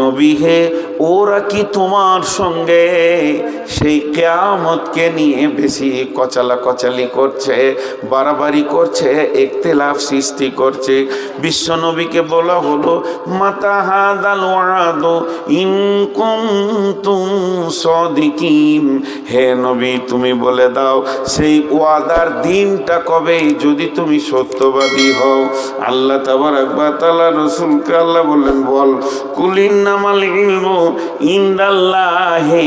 নবী হে, ওরা কি তোমার সঙ্গে সেই কিয়ামতকে নিয়ে বেশি কচালি করছে, বাড়াবাড়ি করছে, ইখতিলাফ সৃষ্টি করছে? বিশ্ব নবীকে বলা হলো, মাতা হাদাল ওয়াদু ইন কুনতুম সাদিকিন। হে নবী, তুমি বলে দাও সেই ওয়াদার দিনটা কবে, যদি তুমি সত্যবাদী হও। আল্লাহ তাবারাক ওয়া তাআলা রাসূলকে আল্লাহ বললেন, বল, কুল ইন্নামাল ইলমু ইনদাল্লাহি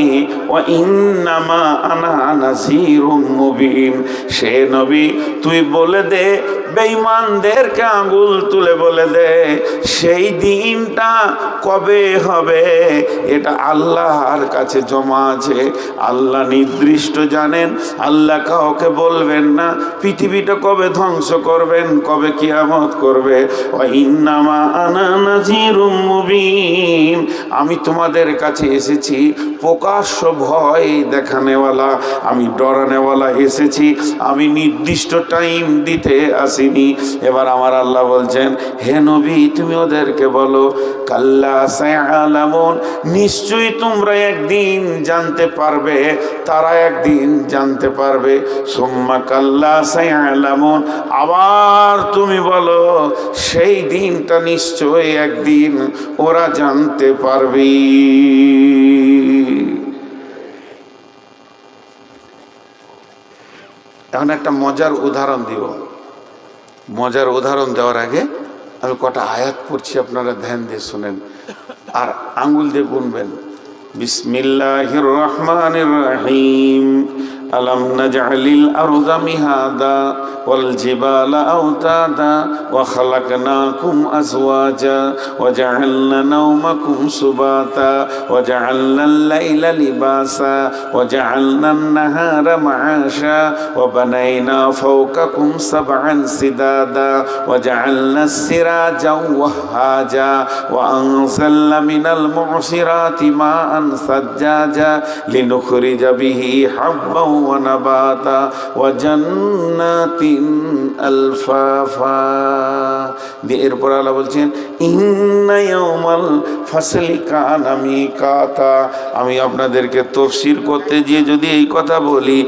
ওয়া ইন্নামা আনা নাযীরুম মুবিন। সে নবী, তুই বলে দে, বেঈমানদেরকে আঙ্গুল তুলে বলে দে, সেই দিনটা কবে হবে এটা আল্লাহর কাছে জমা আছে। আল্লাহ নির্দিষ্ট জানেন, আল্লাহ কাউকে বলবেন না পৃথিবীটা কবে ধ্বংস করবেন, কবে কিয়ামত করবে। ওয়া ইন্নামা আনা নাযীরুম মুবিন, আমি তোমাদের কাছে এসেছি প্রকাশ্য ভয় দেখানেওয়ালা, আমি ডরানেওয়ালা এসেছি, আমি নির্দিষ্ট টাইম দিতে আসিনি। এবার আমার আল্লাহ বলছেন, হে নবী, তুমি ওদেরকে বলো, কাল্লা সায়ালামুন, নিশ্চয়ই তোমরা একদিন জানতে পারবে, তারা একদিন জানতে পারবে। সুম্মা কাল্লা সায়ালামুন, আবার তুমি বলো, সেই দিনটা নিশ্চয়ই একদিন ওরা জানতে পারবে। এখন একটা মজার উদাহরণ দিব। মজার উদাহরণ দেওয়ার আগে আমি কটা আয়াত পড়ছি, আপনারা ধ্যান দিয়ে শুনেন আর আঙ্গুল দিয়ে গুনবেন। বিসমিল্লাহির রহমানির রহিম। আলাম নাজআলিল আরদা মিহাদা ওয়াল জিবালা আওতাদা ওয়া খালাকনাকুম আজওয়াজা ওয়া জাআলনা নাওমাকুম সুবাতা ওয়া জাআলনাল লাইলা লিবাসা ওয়া জাআলনান নাহারা মাআশা ওয়া বানাইনা ফাওকাকুম সাবআন সিদাদা ওয়া জাআলনাস সিরাজা ওয়াহাজা ওয়া আনজালনা মিনাল মু'সিরাতি মাআন সাজ্জাজা লিনুখরিজা বিহি হাব্বান ওয়া নাবাতা ওয়া জান্নাতিন আলফাফা। এরপর আল্লাহ বলছেন, ইন্না ইয়াউমাল ফাসলি কানা মিকাতা। আমি আপনাদেরকে তাফসীর করতে গিয়ে যদি এই কথা বলি,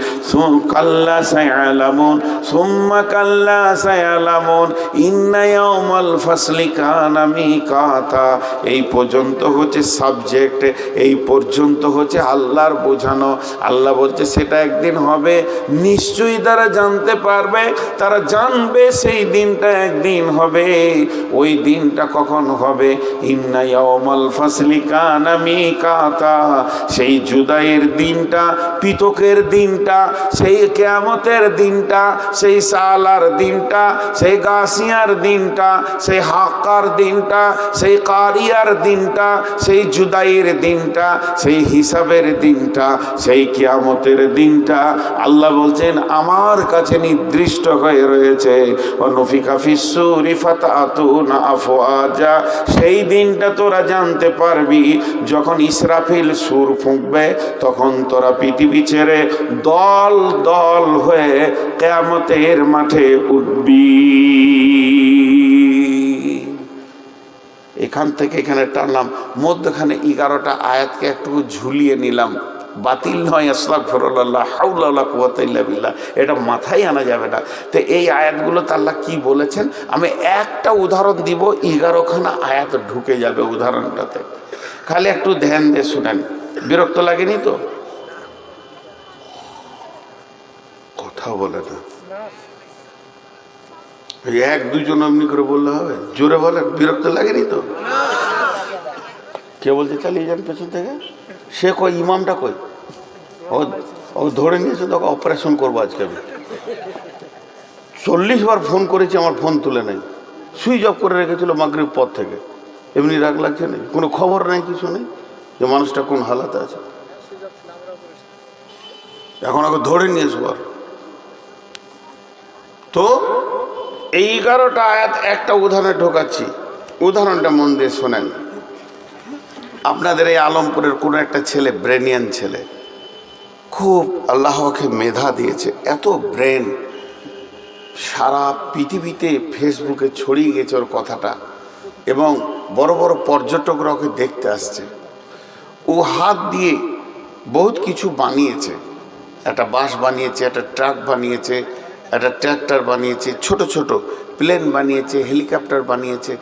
কাল্লা সায়ালামুন সুম্মা কাল্লা সায়ালামুন ইন্না ইয়াউমাল ফাসলি কানা মিকাতা, এই পর্যন্ত হচ্ছে সাবজেক্ট, এই পর্যন্ত হচ্ছে আল্লাহর বোঝানো। আল্লাহ বলছে সেটা একদিন হবে, নিশ্চয়ই তারা জানতে পারবে, তারা জানবে সেই দিনটা একদিন হবে। ওই দিনটা কখন হবে? ইন্না ইয়াউমাল ফাসলি কানা মিকাতা, সেই জুদাইয়ের দিনটা, পৃথকের দিনটা, সেই কিয়ামতের দিনটা, সেই সালার দিনটা, সেই গাসিয়ার দিনটা, সেই হাক্কার দিনটা, সেই কারিয়ার দিনটা, সেই জুদাইয়ের দিনটা, সেই হিসাবের দিনটা, সেই কিয়ামতের দিনটা আল্লাহ বলছেন আমার কাছে নির্দিষ্ট হয়ে রয়েছে। অনুফিকা ফিসসুরি ফাতাতুনা আফওয়াজা, সেই দিনটা তোরা জানতে পারবি যখন ইসরাফিল সুর ফুঁকবে, তখন তোরা পৃথিবী ছেড়ে দল দল হয়ে কিয়ামতের মাঠে উঠবি। এখান থেকে এখানে টানলাম, মধ্যখানে 11টা আয়াতকে একটু ঝুলিয়ে নিলাম। বাতিল নয়, আস্তাগফিরুল্লাহ, হাওলা ওয়ালা কুওয়াতা ইল্লা বিল্লাহ, এটা মাথায় আনা যাবে না। তো এই আয়াতগুলো আল্লাহ কি বলেছেন, আমি একটা উদাহরণ দিব, 11খানা আয়াত ঢুকে যাবে উদাহরণটাতে। খালি একটু ধ্যান দিয়ে শুনেন, বিরক্ত লাগেনি তো? কথা বলে না, এক দুজন এমনি করে বললে হবে? জোরে বলেন, বিরক্ত লাগেনি তো? কে বলতে চালিয়ে যান পেছন থেকে? সে কই, ইমামটা কই? ও ধরে নিয়েছে, তোকে অপারেশন করবো আজকে আমি। 40 বার ফোন করেছি, আমার ফোন তুলে নেই, সুইচ অফ করে রেখেছিল মাগরিব পর থেকে। এমনি রাগ লাগছে নেই, কোনো খবর নেই, কিছু নেই যে মানুষটা কোন হালাতে আছে। এখন ওকে ধরে নিয়েছে। তো এই 11টা আয়াত একটা উদাহরণে ঢোকাচ্ছি, উদাহরণটা মন দিয়ে শোনেন। আপনাদের এই আলমপুরের কোনো একটা ছেলে, ব্রেনিয়ান ছেলে, খুব আল্লাহকে মেধা দিয়েছে, এত ব্রেন, সারা পৃথিবীতে ফেসবুকে ছড়িয়ে গেছে ওর কথাটা, এবং বড় বড় পর্যটকরা ওকে দেখতে আসছে। ও হাত দিয়ে বহুত কিছু বানিয়েছে, একটা বাস বানিয়েছে, একটা ট্রাক বানিয়েছে, একটা ট্র্যাক্টর বানিয়েছে, ছোট ছোট প্লেন বানিয়েছে, হেলিকপ্টার বানিয়েছে।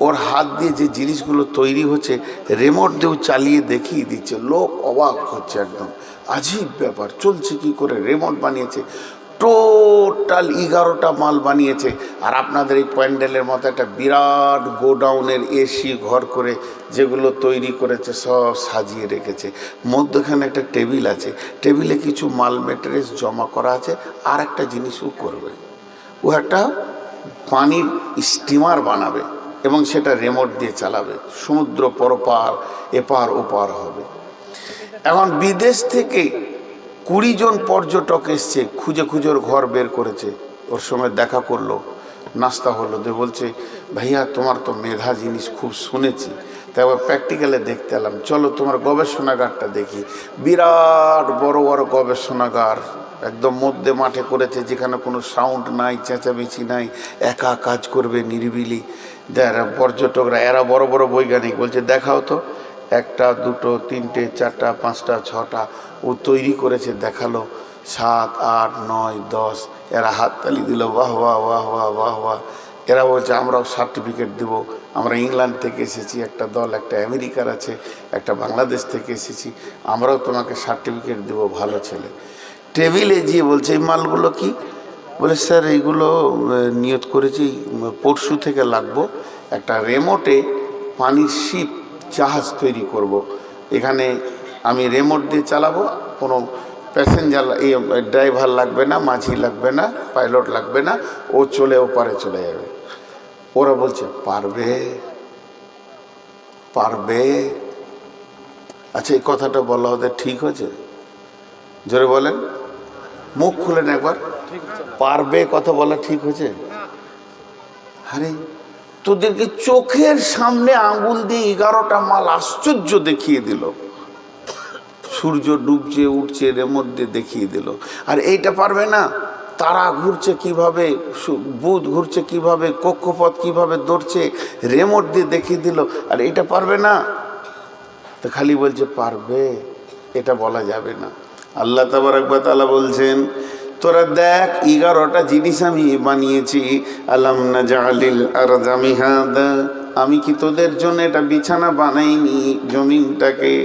ওর হাত দিয়ে যে জিনিসগুলো তৈরি হচ্ছে রিমোট দিয়েও চালিয়ে দেখিয়ে দিচ্ছে। লোক অবাক হচ্ছে, একদম আজীব ব্যাপার, চলছে কি করে। রিমোট বানিয়েছে, টোটাল 11টা মাল বানিয়েছে। আর আপনাদের এই প্যান্ডেলের মতো একটা বিরাট গোডাউনের এসি ঘর করে যেগুলো তৈরি করেছে সব সাজিয়ে রেখেছে। মধ্যখানে একটা টেবিল আছে, টেবিলে কিছু মাল মেটেরিয়ালস জমা করা আছে। আর একটা জিনিসও করবে, ও একটা পানির স্টিমার বানাবে এবং সেটা রিমোট দিয়ে চালাবে। সমুদ্র পরপার এপার ওপার হবে। এখন বিদেশ থেকে 20 জন পর্যটক এসছে, খুঁজে খুঁজে ওর ঘর বের করেছে। ওর সঙ্গে দেখা করলো, নাস্তা হলো, দিয়ে বলছে ভাইয়া তোমার তো মেধা জিনিস খুব শুনেছি, তাই আবার প্র্যাকটিক্যালে দেখতে এলাম, চলো তোমার গবেষণাগারটা দেখি। বিরাট বড় বড় গবেষণাগার, একদম মধ্যে মাঠে করেছে, যেখানে কোনো সাউন্ড নাই, চেঁচামেচি নাই, একা কাজ করবে নিরিবিলি। যারা পর্যটকরা এরা বড় বড় বৈজ্ঞানিক বলছে দেখাও তো, 1টা 2টো 3টে 4টা 5টা 6টা ও তৈরি করেছে, দেখালো। 7 8 9 10 এরা হাততালি দিল, বাহ বাহ বাহ বাহ বাহ বাহ। এরা বলছে আমরাও সার্টিফিকেট দেব, আমরা ইংল্যান্ড থেকে এসেছি একটা দল, একটা আমেরিকার আছে, একটা বাংলাদেশ থেকে এসেছি, আমরাও তোমাকে সার্টিফিকেট দেব, ভালো ছেলে। টেবিলে গিয়ে বলছে এই মালগুলো কি? বলে স্যার এইগুলো নিয়ত করেছি পরশু থেকে লাগবো, একটা রিমোটে পানির শিপ জাহাজ তৈরি করব। এখানে আমি রিমোট দিয়ে চালাবো, কোনো প্যাসেঞ্জার ড্রাইভার লাগবে না, মাঝি লাগবে না, পাইলট লাগবে না, ও চলে ওপারে চলে যাবে। ওরা বলছে পারবে পারবে। আচ্ছা এই কথাটা বলা ওদের ঠিক হয়েছে? জোরে বলেন, মুখ খুলেন একবার, পারবে কথা বলা ঠিক হয়েছে? আরে তোদেরকে চোখের সামনে আঙুল দিয়ে 11টা মাল আশ্চর্য দেখিয়ে দিল, সূর্য ডুবছে উঠছে রিমোট দিয়ে দেখিয়ে দিল। আর এইটা পারবে না? তারা ঘুরছে কিভাবে, বুধ ঘুরছে কিভাবে, কক্ষপথ কিভাবে দৌড়ছে, রিমোট দিয়ে দেখিয়ে দিল। আর এটা পারবে না? তো খালি বলছে পারবে, এটা বলা যাবে না। আল্লাহ তাবারক ওয়া তাআলা বলছেন তোরা দেখ 11টা জিনিস আমি বানিয়েছি। আলাম নাজআলিল আরদা মিহাদা, আমি কি তোদের জন্য এটা বিছানা বানাইনি জমিনটাকে?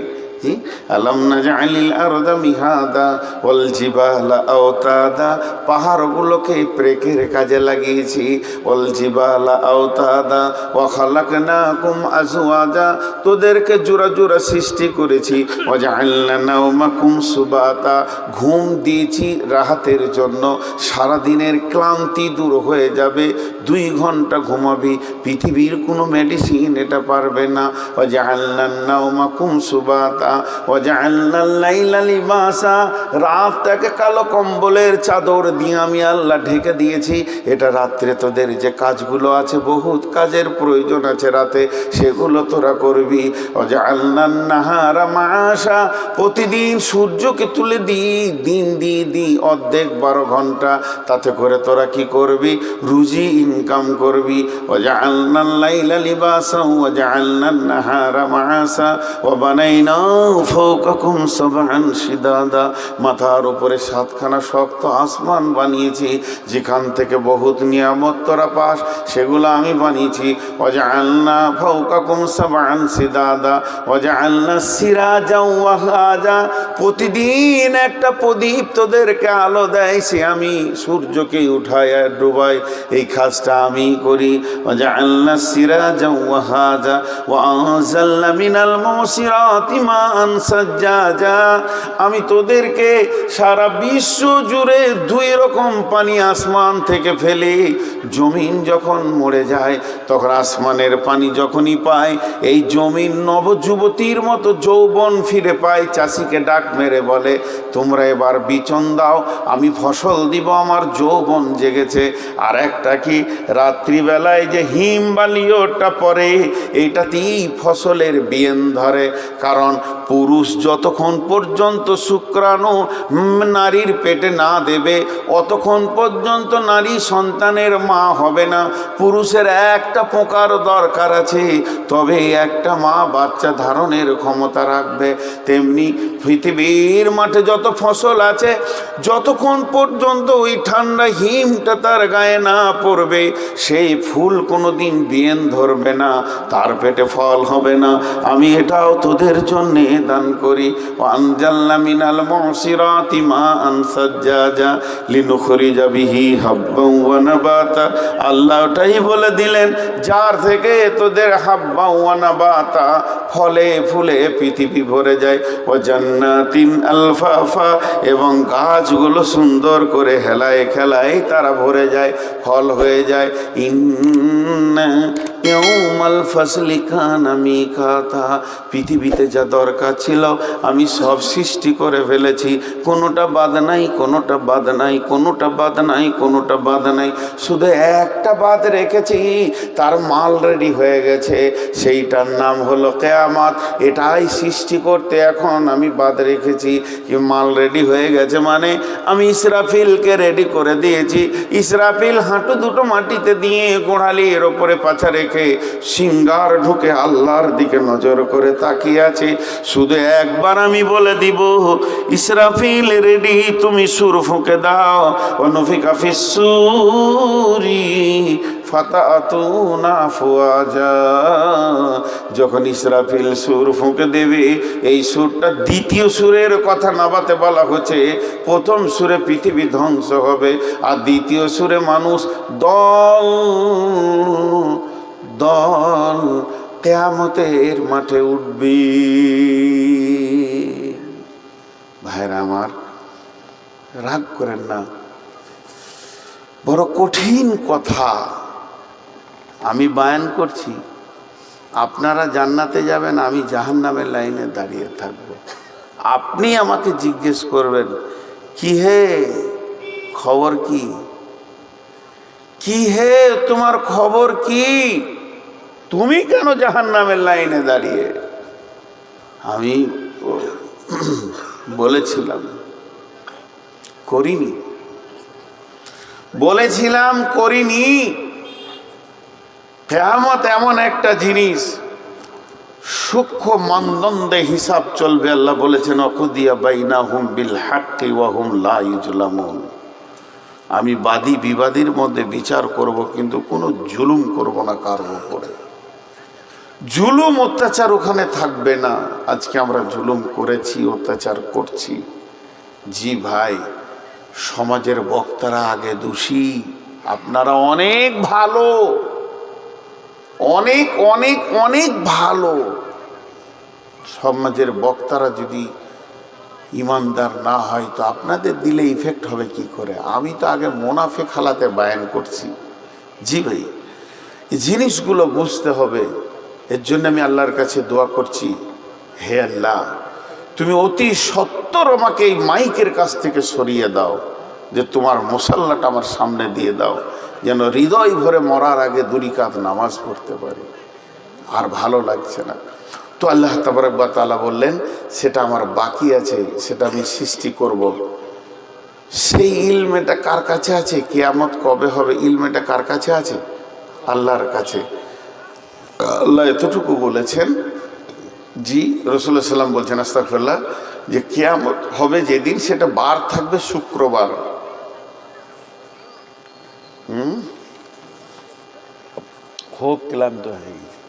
আলাম নাজআলিল আরদা মিহাদা ওয়াল জিবালা আওতাদা, পাহাড়গুলোকে ব্রেকের কাজে লাগিয়েছি। ওয়াল জিবালা আওতাদা ওয়া খালাকনাকুম আজওয়াজা, তোদেরকে জোড়া জোড়া সৃষ্টি করেছি। ওয়া জাআলনা নাওমাকুম সুবাতা, ঘুম দিয়েছি রাহাতের জন্য, সারাদিনের ক্লান্তি দূর হয়ে যাবে। 2 ঘন্টা ঘুমাবি, পৃথিবীর কোনো মেডিসিন এটা পারবে না। ওয়া জাআলনা নাওমাকুম সুবাতা ওয়া জাআলনাল লাইলা লিবাসা, রাতটাকে কালো কম্বলের চাদর দিয়ে আমি আল্লাহ ঢেকে দিয়েছি। এটা রাত্রে তোদের যে কাজগুলো আছে, বহুত কাজের প্রয়োজন আছে রাতে, সেগুলো তোরা করবি। ওয়া জাআলনান নাহারা মাআশা, প্রতিদিন সূর্যকে তুলে দিন দিই অর্ধেক 12 ঘন্টা, তাতে করে তোরা কি করবি? রুজি ইনকাম করবি। ওয়া জাআলনাল লাইলা লিবাসা ওয়া জাআলনান নাহারা মাআশা ওয়া বানাইনা ফাওকাকুম সাবআন শিদাদা, মাথার উপরে 7খানা শক্ত আসমান বানিয়েছি, যেখান থেকে বহুত নিয়ামত তোরা পাস, সেগুলো আমি বানিয়েছি। ওয়া জাআলনা ফাওকাকুম সাবআন শিদাদা ওয়া জাআলনা সিরাজা ওয়া হাজা, প্রতিদিন একটা প্রদীপ তোদেরকে আলো দেয়, সে আমি সূর্যকে উঠায় আর ডুবাই, এই কাজটা আমি করি। ওয়া জাআলনা সিরাজা ওয়া হাজা ওয়া আনজালনা মিনাল মুসিরাতি মাআন সাজ্জাজা, আমি তোদেরকে সারা বিশ্ব জুড়ে 2 রকম পানি আসমান থেকে ফেলি। জমিন যখন মরে যায় তখন আসমানের পানি যখনই পায়, এই জমিন নবযুবতীর মতো যৌবন ফিরে পায়। চাষিকে ডাক মেরে বলে তোমরা এবার বিচন দাও, আমি ফসল দিব, আমার যৌবন জেগেছে। আর একটা কি, রাত্রিবেলায় যে হিম বালিওটা পড়ে, এইটাতেই ফসলের বিয়েন ধরে, কারণ পুরুষ যতক্ষণ পর্যন্ত শুক্রাণু নারীর পেটে না দেবে অতক্ষণ পর্যন্ত নারী সন্তানের মা হবে না। পুরুষের একটা পোকার দরকার আছে, তবে একটা মা বাচ্চা ধারণের ক্ষমতা রাখবে। তেমনি পৃথিবীর মাঠে যত ফসল আছে, যতক্ষণ পর্যন্ত ওই ঠান্ডা হিমটা তার গায়ে না পড়বে, সেই ফুল কোনোদিন বিয়েন ধরবে না, তার পেটে ফল হবে না। আমি এটাও তোদের জন্যে দান করি। আনজালনা মিনাল মুসিরাতি মাআন সাজ্জাজা লিনুখরিজা বিহি হাব্বান ওয়া নাবাতা। আল্লাহ ওটাই বলে দিলেন, যার থেকে তোদের হাব্বা ওয়া নাবাতা, ফলে ফুলে পৃথিবী ভরে যায়। ও জান্নাতিন আলফাফা, এবং গাছগুলো সুন্দর করে হেলায় খেলায় তারা ভরে যায়, ফল হয়ে যায়। ইন্না ইয়াউমাল ফাসলি কানা মিকাতা, পৃথিবীতে যা দরকার ছিল আমি সব সৃষ্টি করে ফেলেছি, কোনোটা বাদ নাই, কোনোটা বাদ নাই, কোনোটা বাদ নাই, কোনোটা বাদ নাই। শুধু একটা বাদ রেখেছি, তার মাল রেডি হয়ে গেছে, সেইটার নাম হলো কিয়ামত। এটাই সৃষ্টি করতে এখন আমি বাদ রেখেছি। কি মাল রেডি হয়ে গেছে মানে আমি ইসরাফিলকে রেডি করে দিয়েছি। ইসরাফিল হাঁটু দুটো মাটিতে দিয়ে গোড়ালির ওপরে পাছা রেখে সিঙ্গার ঢুকে আল্লাহর দিকে নজর করে তাকিয়ে আছে। শুধু একবার আমি বলে দিব, ইসরাফিল রেডি, তুমি সুর ফুঁকে দাও। অনুফিকা ফিসসুরি ফাতাতুনা ফুয়াজা। যখন ইসরাফিল সুর ফুঁকে দেবে, এই সুরটা দ্বিতীয় সুরের কথা নাবাতে বলা হচ্ছে। প্রথম সুরে পৃথিবী ধ্বংস হবে, আর দ্বিতীয় সুরে মানুষ দল দল কিয়ামতের মাঠে উঠবে। ভাইরা আমার, রাগ করেন না, বড় কঠিন কথা আমি বয়ান করছি। আপনারা জান্নাতে যাবেন, আমি জাহান্নামের লাইনে দাঁড়িয়ে থাকব। আপনি আমাকে জিজ্ঞেস করবেন, কি হে খবর কি, কি হে তোমার খবর কি, তুমি কেন জাহান্নামের লাইনে দাঁড়িয়ে? আমি বলেছিলাম করিনি, বলেছিলাম করিনি। কিয়ামত এমন একটা জিনিস, সূক্ষ্ম মানদণ্ডে হিসাব চলবে। আল্লাহ বলেছেন, অকুদিয়া বাইনাহুম বিল হাক্কি ওয়া হুম লা ইউজলামুন। আমি বাদী বিবাদীর মধ্যে বিচার করব, কিন্তু কোনো জুলুম করব না কারোর উপরে। জুলুম অত্যাচার ওখানে থাকবে না। আজকে আমরা জুলুম করেছি, অত্যাচার করছি। জি ভাই, সমাজের বক্তারা আগে দোষী, আপনারা অনেক ভালো, অনেক অনেক অনেক ভালো। সমাজের বক্তারা যদি ইমানদার না হয়, তো আপনাদের দিলে ইফেক্ট হবে কি করে? আমি তো আগে মোনাফেক হালাতে বয়ান করছি। জি ভাই, এই জিনিসগুলো বুঝতে হবে। এর জন্য আমি আল্লাহর কাছে দোয়া করছি, হে আল্লাহ, তুমি অতি সত্বর আমাকে এই মাইকের কাছ থেকে সরিয়ে দাও, যে তোমার মুসাল্লাটা আমার সামনে দিয়ে দাও, যেন হৃদয় ভরে মরার আগে 2 রাকাত নামাজ পড়তে পারি। আর ভালো লাগছে না। তো আল্লাহ তাবারক ওয়া তাআলা বললেন, সেটা আমার বাকি আছে, সেটা আমি সৃষ্টি করব। সেই ইলমেটা কার কাছে আছে? কিয়ামত কবে হবে ইলমেটা কার কাছে আছে? আল্লাহর কাছে। আল্লাহ এতটুকু বলেছেন, জি রাসূলুল্লাহ সাল্লাম বলছেন, আস্তাগফিরুল্লাহ, যে কিয়ামত হবে যেদিন, সেটা বার থাকবে শুক্রবার। খুব ক্লান্ত হয়ে গেছে,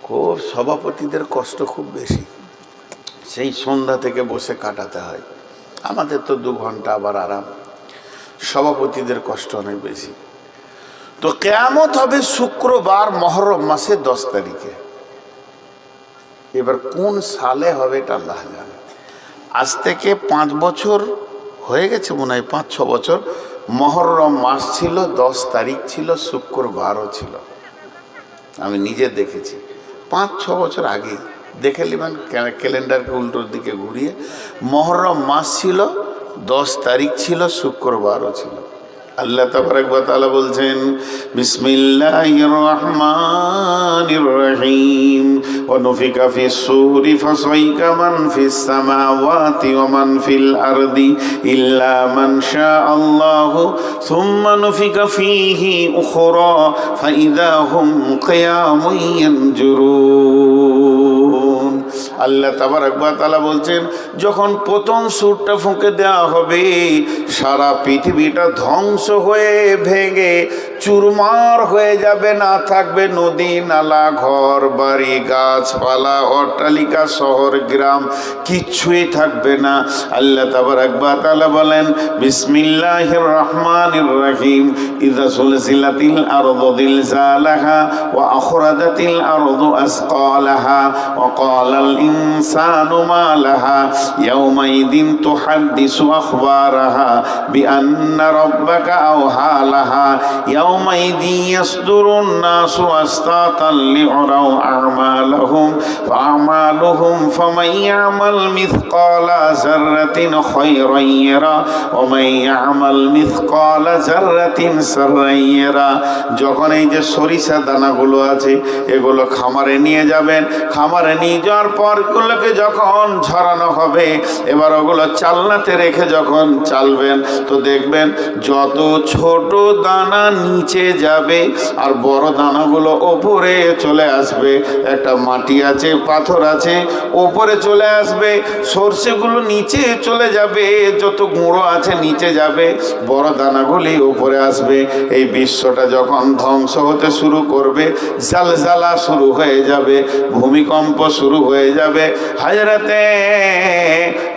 খুব সভাপতিদের কষ্ট খুব বেশি। সেই সন্ধ্যা থেকে বসে কাটাতে হয়, আমাদের তো 2 ঘন্টা আবার আরাম। সভাপতিদের কষ্ট অনেক বেশি। তো কিয়ামত হবে শুক্রবার, মুহররম মাসে 10 তারিখে। এবার কোন সালে হবে এটা আল্লাহ জানে। আজ থেকে 5 বছর হয়ে গেছে মনে হয়, 5-6 বছর। মুহররম মাস ছিল, 10 তারিখ ছিল, শুক্রবারও ছিল। আমি নিজে দেখেছি 5-6 বছর আগে। দেখে নেবেন ক্যালেন্ডারকে উল্টোর দিকে ঘুরিয়ে। মুহররম মাস ছিল, 10 তারিখ ছিল, শুক্রবারও ছিল। আল্লাহ তাবারক ওয়া তাআলা বলছেন বিসমিল্লাহির রহমানির রহিম ওয়া নুফিকা ফিস সূরি ফাসাইকা মান ফিস সামাওয়াতি ওয়া মান ফিল আরদি ইল্লা মান শাআল্লাহু সুম্মা নুফিকা ফীহি উখরা ফাইযা হুম কিয়ামুন ইয়ানজুরুন। আল্লাহ তাবারক ওয়া তাআলা বলছেন যখন প্রথম সূরটা ফুঁকে দেওয়া হবে সারা পৃথিবীটা ধ্বংস হয়ে ভেঙে চুরমার হয়ে যাবে, না থাকবে নদী নালা ঘর বাড়ি গাছপালা অট্টালিকা শহর গ্রাম কিচ্ছুই থাকবে না। আল্লাহ তাবারক ওয়া তাআলা বলেন বিসমিল্লাহির রহমানির রহিম ইযা সুলসিলাতিল আরদু জিলজালাহা ওয়া আখরাজাতিল আরদু আসকালাহা ওয়া ক্বালাল ইনসানু মা লাহা ইয়াওমাইদিন তুহাদ্দিসু আখবারাহা বিআন্না রাব্বাকা আওহা লাহা ইয়াওমাইদিন ইয়াসদুরুন নাসু আশতাতান লিউরাউ আমালাহুম ফাআমালুহুম ফামান ইয়ামাল মিসকালা যাররাতিন খায়রান ইয়ারা ওয়া মান ইয়ামাল মিসকালা যাররাতিন শাররান ইয়ারা। যখন এই যে সরিষা দানাগুলো আছে এগুলো খামারে নিয়ে যাবেন, খামারে নিয়ে যাওয়ার পর এগুলোকে যখন ঝরানো হবে এবার ওগুলো চালনাতে রেখে যখন চালবেন তো দেখবেন যত ছোট দানা নিচে যাবে আর বড় দানাগুলো ওপরে চলে আসবে। একটা মাটি আছে পাথর আছে ওপরে চলে আসবে, সর্ষেগুলো নিচে চলে যাবে, যত গুঁড়ো আছে নিচে যাবে, বড় দানাগুলি ওপরে আসবে। এই বিশ্বটা যখন ধ্বংস হতে শুরু করবে জালজালা শুরু হয়ে যাবে, ভূমিকম্প শুরু হয়ে যাবে। হযরতে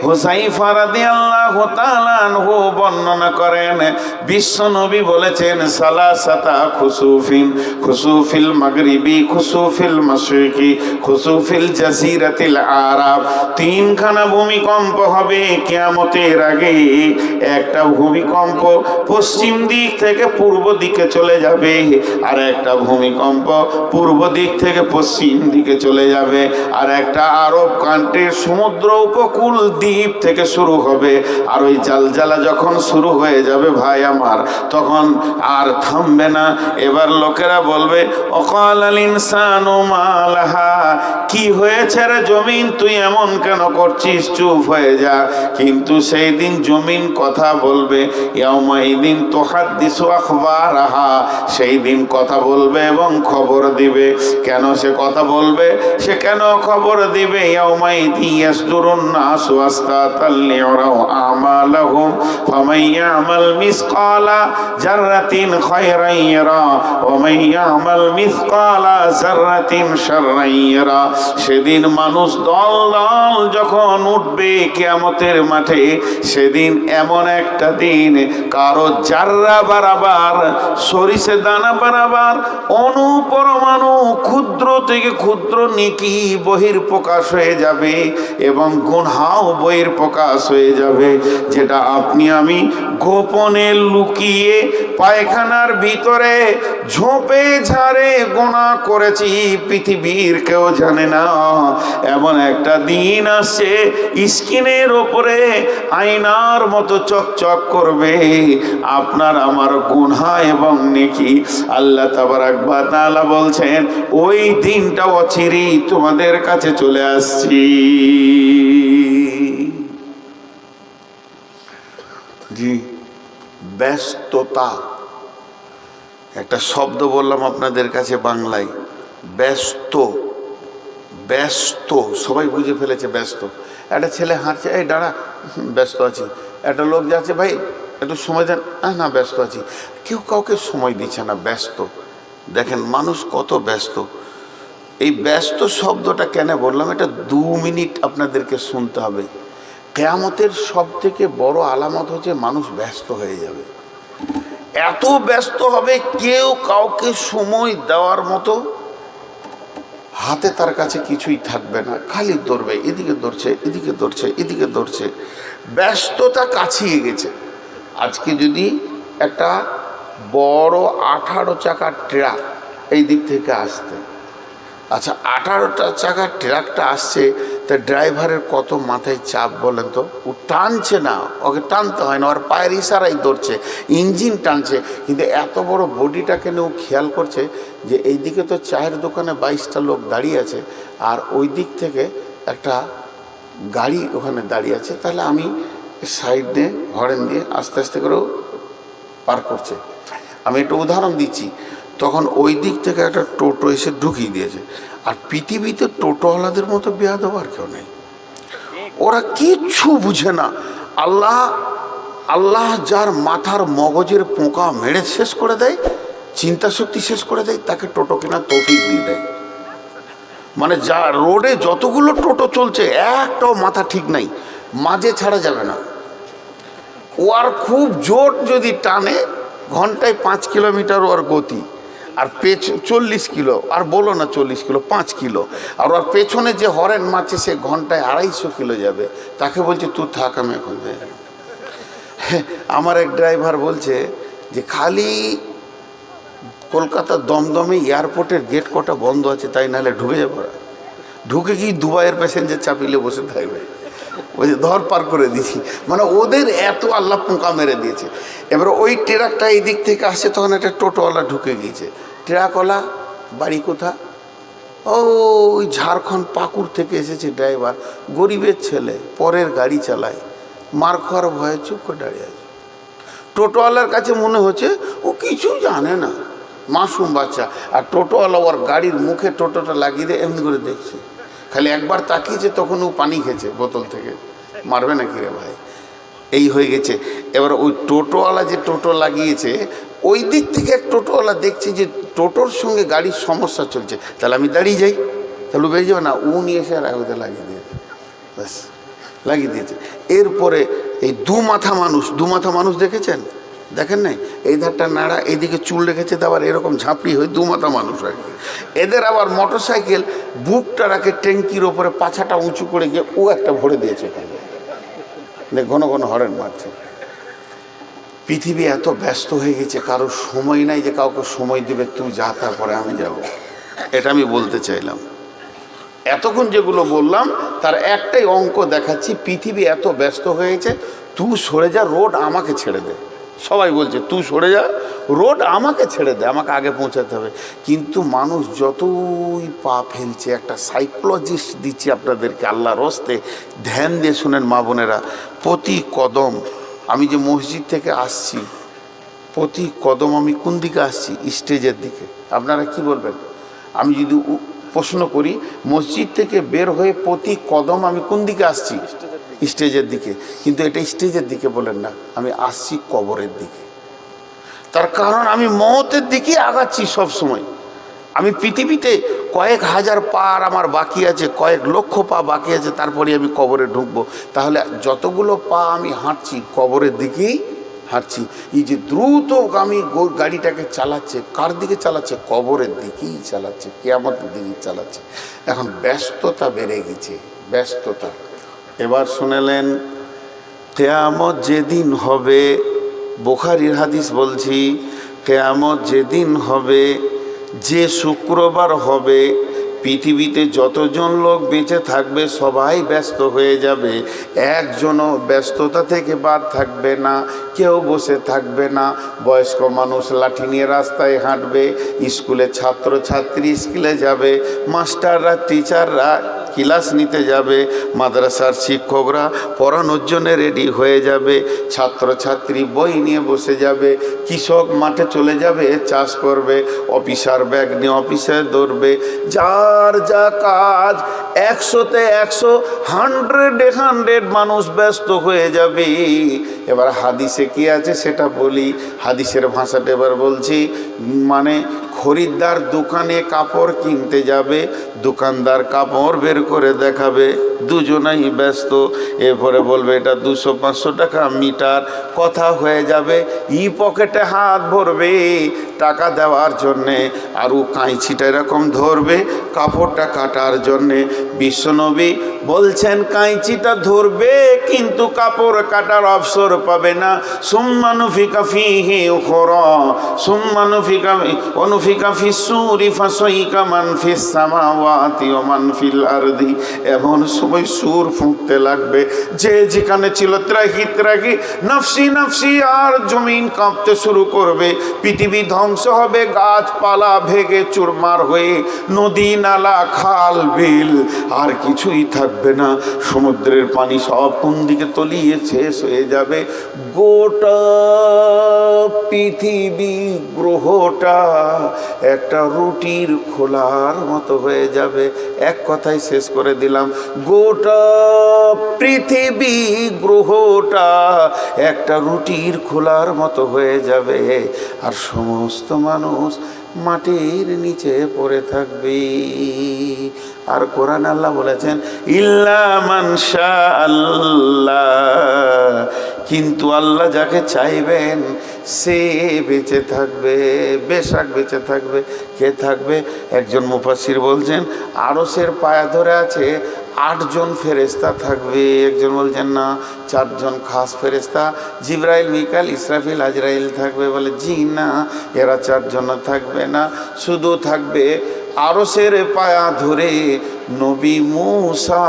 হুযায়ফা রাদিয়াল্লাহু তাআলা আনহু বর্ণনা করেন বিশ্ব নবী বলেছেন সালাসাতা খুসুফিন, খুসুফিল মাগরিবি, খুসুফিল মাশরিকি, খুসুফিল জাজিরাতিল আরাব। তিনখানা ভূমিকম্প হবে কিয়ামতের আগে। একটা ভূমিকম্প পশ্চিম দিক থেকে পূর্ব দিকে চলে যাবে, আর একটা ভূমিকম্প পূর্ব দিক থেকে পশ্চিম দিকে চলে যাবে, আর একটা আরব কান্ট্রির সমুদ্র উপকূল দ্বীপ থেকে শুরু হবে। আর ওই জালজালা যখন শুরু হয়ে যাবে ভাই আমার তখন আর থামবে না। এবার লোকেরা বলবে অকালাল ইনসানু মা লাহা, কি হয়েছে রে জমিন তুই এমন কেন করছিস, চুপ হয়ে যা। কিন্তু সেই দিন জমিন কথা বলবে ইয়াউমাইদিন তুহাদ্দিসু আখবারাহা, সেই দিন কথা বলবে এবং খবর দিবে। কেন সে কথা বলবে, সে কেন খবর দিবে? ইয়াউমাইদিন ইয়াসদুরুন নাসু আশতাতান লিউরাউ আমালাহুম ফামান ইয়ামাল মিসকালা যাররাতিন খায়রান ইয়ারা ওয়া মান ইয়ামাল মিসকালা যাররাতিন শাররান ইয়ারা। সেদিন মানুষ দল দল যখন উঠবে কিয়ামতের মাঠে, সেদিন এমন একটা দিন কারো জাররা বারাবার সরিষে দানা বারাবার অনুপরমাণু ক্ষুদ্র থেকে ক্ষুদ্র নেকি বহির প্রকাশ হয়ে যাবে এবং গুনাহও বহির প্রকাশ হয়ে যাবে। যেটা আপনি আমি গোপনে লুকিয়ে পায়খানার ভিতরে ঝোপে ঝাড়ে গুনাহ করেছি পৃথিবীর কেউ জানে না। এমন একটা দিন আসছে স্ক্রিনের ওপরে আয়নার মতো চকচক করবে আপনার আমার গুনাহ এবং নেকি। আল্লাহ তাবারক ওয়া তাআলা বলছেন ওই দিনটা অচিরেই তোমাদের কাছে চলে আসছি। জি, ব্যস্ততা একটা শব্দ বললাম আপনাদের কাছে বাংলায়, ব্যস্ত। ব্যস্ত সবাই বুঝে ফেলেছে ব্যস্ত। একটা ছেলে হাঁটছে, এই দাঁড়া, ব্যস্ত আছি। একটা লোক যাচ্ছে, ভাই একটু সময় দেন, না ব্যস্ত আছি। কেউ কাউকে সময় দিচ্ছে না, ব্যস্ত। দেখেন মানুষ কত ব্যস্ত। এই ব্যস্ত শব্দটা কেন বললাম, এটা 2 মিনিট আপনাদেরকে শুনতে হবে। কিয়ামতের সব থেকে বড় আলামত হচ্ছে মানুষ ব্যস্ত হয়ে যাবে। এত ব্যস্ত হবে কেউ কাউকে সময় দেওয়ার মতো হাতে তার কাছে কিছুই থাকবে না, খালি দৌড়বে, এদিকে দৌড়ছে এদিকে দৌড়ছে এদিকে দৌড়ছে। ব্যস্ততা কাছিয়ে গেছে। আজকে যদি একটা বড় 18 চাকার ট্রাক এই দিক থেকে আসতে, আচ্ছা 18টা চাকার ট্রাকটা আসছে, তা ড্রাইভারের কত মাথায় চাপ বলেন তো। ও টানছে না, ওকে টানতে হয় না, ওর পায়ের ইশারাই ধরছে, ইঞ্জিন টানছে, কিন্তু এত বড় বডিটাকে নিয়ে ও খেয়াল করছে যে এইদিকে তো চায়ের দোকানে 22টা লোক দাঁড়িয়ে আছে, আর ওই দিক থেকে একটা গাড়ি ওখানে দাঁড়িয়ে আছে, তাহলে আমি সাইড দিয়ে হরেন দিয়ে আস্তে আস্তে করেও পার করছে। আমি একটা উদাহরণ দিচ্ছি, তখন ওই দিক থেকে একটা টোটো এসে ঢুকিয়ে দিয়েছে। আর পৃথিবীতে টোটোওয়ালাদের মতো বেয়াদব আর কেউ নেই, ওরা কিচ্ছু বুঝে না। আল্লাহ যার মাথার মগজের পোকা মেরে শেষ করে দেয়, চিন্তা শক্তি শেষ করে দেয়, তাকে টোটো কেনার তৌফিক দিয়ে দেয়। মানে যা রোডে যতগুলো টোটো চলছে একটাও মাথা ঠিক নাই, মাঝে ছাড়া যাবে না। ও আর খুব জোর যদি টানে ঘন্টায় 5 কিলোমিটার ওর গতি, আর 40 কিলো, আর বলো না 40 কিলো, 5 কিলো, আর ওর পেছনে যে হরেন মারছে সে ঘন্টায় 250 কিলো যাবে। তাকে বলছে তুই থাক, আমি এখন যাই। আমার এক ড্রাইভার বলছে যে খালি কলকাতার দমদমে এয়ারপোর্টের গেট কটা বন্ধ আছে, তাই নাহলে ঢুকে যাবো। ঢুকে গিয়ে দুবাইয়ের প্যাসেঞ্জার চাপিলে বসে থাকবে, ওই যে ধর পার করে দিয়েছি। মানে ওদের এত আল্লাহ পোকা মেরে দিয়েছে। এবার ওই ট্রাকটা এই দিক থেকে আসছে, তখন একটা টোটোওয়ালা ঢুকে গিয়েছে। ট্রাকওয়ালা বাড়ি কোথা? ওই ঝাড়খণ্ড পাকুড় থেকে এসেছে ড্রাইভার, গরিবের ছেলে, পরের গাড়ি চালায়, মার খাওয়ার ভয়ে চুপ করে দাঁড়িয়ে আছে। টোটোওয়ালার কাছে মনে হচ্ছে ও কিছু জানে না, মাসুম বাচ্চা। আর টোটোওয়ালা ওর গাড়ির মুখে টোটোটা লাগিয়ে দিয়ে এমনি করে দেখছে, খালি একবার তাকিয়েছে, তখন ও পানি খেয়েছে বোতল থেকে। মারবে নাকি রে ভাই, এই হয়ে গেছে। এবার ওই টোটোওয়ালা যে টোটো লাগিয়েছে, ওই দিক থেকে এক টোটোওয়ালা দেখছে যে টোটোর সঙ্গে গাড়ির সমস্যা চলছে, তাহলে আমি দাঁড়িয়ে যাই, তাহলে বেরিয়ে যাবে না। ও নিয়ে এসে আর আগে লাগিয়ে দিয়েছে, ব্যাস লাগিয়ে দিয়েছে। এরপরে এই দু মাথা মানুষ দেখেছেন? দেখেন নাই? এই ধারটা নাড়া, এইদিকে চুল রেখেছে, আবার এরকম ঝাঁপড়ি হয়ে 2 মাথা মানুষ রাখে। এদের আবার মোটরসাইকেল বুকটা রাখে ট্যাঙ্কির ওপরে, পাছাটা উঁচু করে গিয়ে ও একটা ভরে দিয়েছে ওখানে, ঘন ঘন হরেন মারছে। পৃথিবী এত ব্যস্ত হয়ে গেছে, কারোর সময় নাই যে কাউকে সময় দেবে, তুই যা, তারপরে আমি যাব। এটা আমি বলতে চাইলাম। এতক্ষণ যেগুলো বললাম তার একটাই অঙ্ক দেখাচ্ছি। পৃথিবী এত ব্যস্ত হয়েছে, তুই সরে যা, রোড আমাকে ছেড়ে দে। সবাই বলছে তুই সরে যা, রোড আমাকে ছেড়ে দে, আমাকে আগে পৌঁছাতে হবে। কিন্তু মানুষ যতই পা ফেলছে, একটা সাইকোলজিস্ট দিচ্ছি আপনাদেরকে আল্লাহর হস্তে, ধ্যান দিয়ে শুনেন মা বোনেরা। প্রতি কদম, আমি যে মসজিদ থেকে আসছি, প্রতি কদম আমি কোন দিকে আসছি? স্টেজের দিকে। আপনারা কি বলবেন? আমি যদি প্রশ্ন করি, মসজিদ থেকে বের হয়ে প্রতি কদম আমি কোন দিকে আসছি? স্টেজের দিকে। কিন্তু এটা স্টেজের দিকে বলেন না, আমি আসছি কবরের দিকে। তার কারণ আমি মওতের দিকে আগাচ্ছি সব সময়। আমি পৃথিবীতে কয়েক হাজার পা আমার বাকি আছে, কয়েক লক্ষ পা বাকি আছে, তারপরে আমি কবরে ঢুকবো। তাহলে যতগুলো পা আমি হাঁটছি কবরের দিকেই হাঁটছি। এই যে দ্রুতগামী গাড়িটাকে চালাচ্ছে, কার দিকে চালাচ্ছে? কবরের দিকেই চালাচ্ছে, কিয়ামতের দিকেই চালাচ্ছে। এখন ব্যস্ততা বেড়ে গেছে, ব্যস্ততা। এবার শুনেলেন, কিয়ামত যেদিন হবে, বুখারীর হাদিস বলছি, কিয়ামত যেদিন হবে, যে শুক্রবার হবে, পৃথিবীতে যতজন লোক বেঁচে থাকবে সবাই ব্যস্ত হয়ে যাবে, একজনও ব্যস্ততা থেকে বাদ থাকবে না, কেউ বসে থাকবে না। বয়স্ক মানুষ লাঠি নিয়ে রাস্তায় হাঁটবে, স্কুলে ছাত্র ছাত্রী স্কুলে যাবে, মাস্টাররা টিচাররা ক্লাস নিতে যাবে, মাদ্রাসার শিক্ষকরা পড়ানোর জন্য রেডি হয়ে যাবে, ছাত্রছাত্রী বই নিয়ে বসে যাবে, কৃষক মাঠে চলে যাবে চাষ করবে, অফিসার ব্যাগ নিয়ে অফিসে দৌড়বে, যার যা কাজ 100-তে 100, 100-এ 100 মানুষ ব্যস্ত হয়ে যাবে। এবার হাদিসে কি আছে সেটা বলি, হাদিসের ভাষাটা এবার বলছি। মানে খরিদ্দার দোকানে কাপড় কিনতে যাবে, দোকানদার কাপড় বের করে দেখাবে, দুজনেই ব্যস্ত। এরপরে বলবে এটা 200-500 টাকা মিটার, কথা হয়ে যাবে, ই পকেটে হাত ভরবে, টাকা দেওয়ার জন্যে, আর ও কাঁচিটা এরকম ধরবে কাপড়টা কাটার জন্যে। বিশ্বনবী বলছেন কাঁচিটা ধরবে কিন্তু কাপড় কাটার অবসর পাবে না। সুম্মা নুফিকা ফীহি উখরা সুম্মা নুফিকা ফিস-সূরি ফাসাইকা মান ফিস সামাওয়াতি ওয়া মান ফিল আরদি। এমন সময় সুর ফুঁকতে লাগবে, যে যেখানে ছিল ত্রাহি ত্রাহি নফসি নফসি, আর জমিন কাঁপতে শুরু করবে, পৃথিবী ধ্বংস হবে, গাছপালা ভেঙে চুরমার হয়ে নদী নালা খাল বিল আর কিছুই থাকবে না। সমুদ্রের পানি সব কোন দিকে তলিয়ে শেষ হয়ে যাবে। গোটা পৃথিবী গ্রহটা একটা রুটির খোলার মতো হয়ে যাবে। এক কথায় শেষ করে দিলাম, গোটা পৃথিবী গ্রহটা একটা রুটির খোলার মতো হয়ে যাবে, আর সমস্ত মানুষ মাটির নিচে পড়ে থাকবে। আর কোরআন আল্লাহ বলেছেন ইল্লা মান শা আল্লাহ, কিন্তু আল্লাহ যাকে চাইবেন সে বেঁচে থাকবে, বেশক বেঁচে থাকবে। কে থাকবে? একজন মুফাসসির বলছেন আরশের পায়া ধরে আছে 8 জন ফেরেশতা থাকবে। একজন বলছেন না, 4 জন খাস ফেরেশতা জিবরাইল, মিকাইল, ইসরাফিল, আজরাইল থাকবে। বলে জি না, এরা 4 জন থাকবে না, শুধু থাকবে আরশের পায়া ধরে নবী মূসা।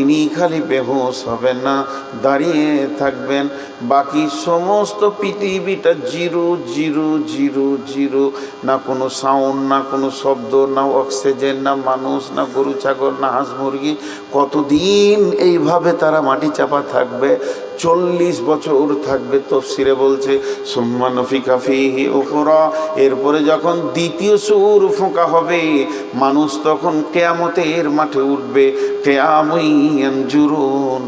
ইনি খালি বেহুশ হবেন না, দাঁড়িয়ে থাকবেন। বাকি সমস্ত পৃথিবীটা জিরো জিরো জিরো জিরো, না কোনো সাউন্ড, না কোনো শব্দ, না অক্সিজেন, না মানুষ, না গরু ছাগল, না হাঁস মুরগি। কতদিন এইভাবে তারা মাটি চাপা থাকবে? 40 বছর থাকবে। তফসিরে বলছে সুম্মা নুফিকা ফীহি উখরা, এরপরে যখন দ্বিতীয় সুর ফোঁকা হবে মানুষ তখন কিয়ামতের মাঠে উঠবে। কিয়ামুন ইয়ানজুরুন,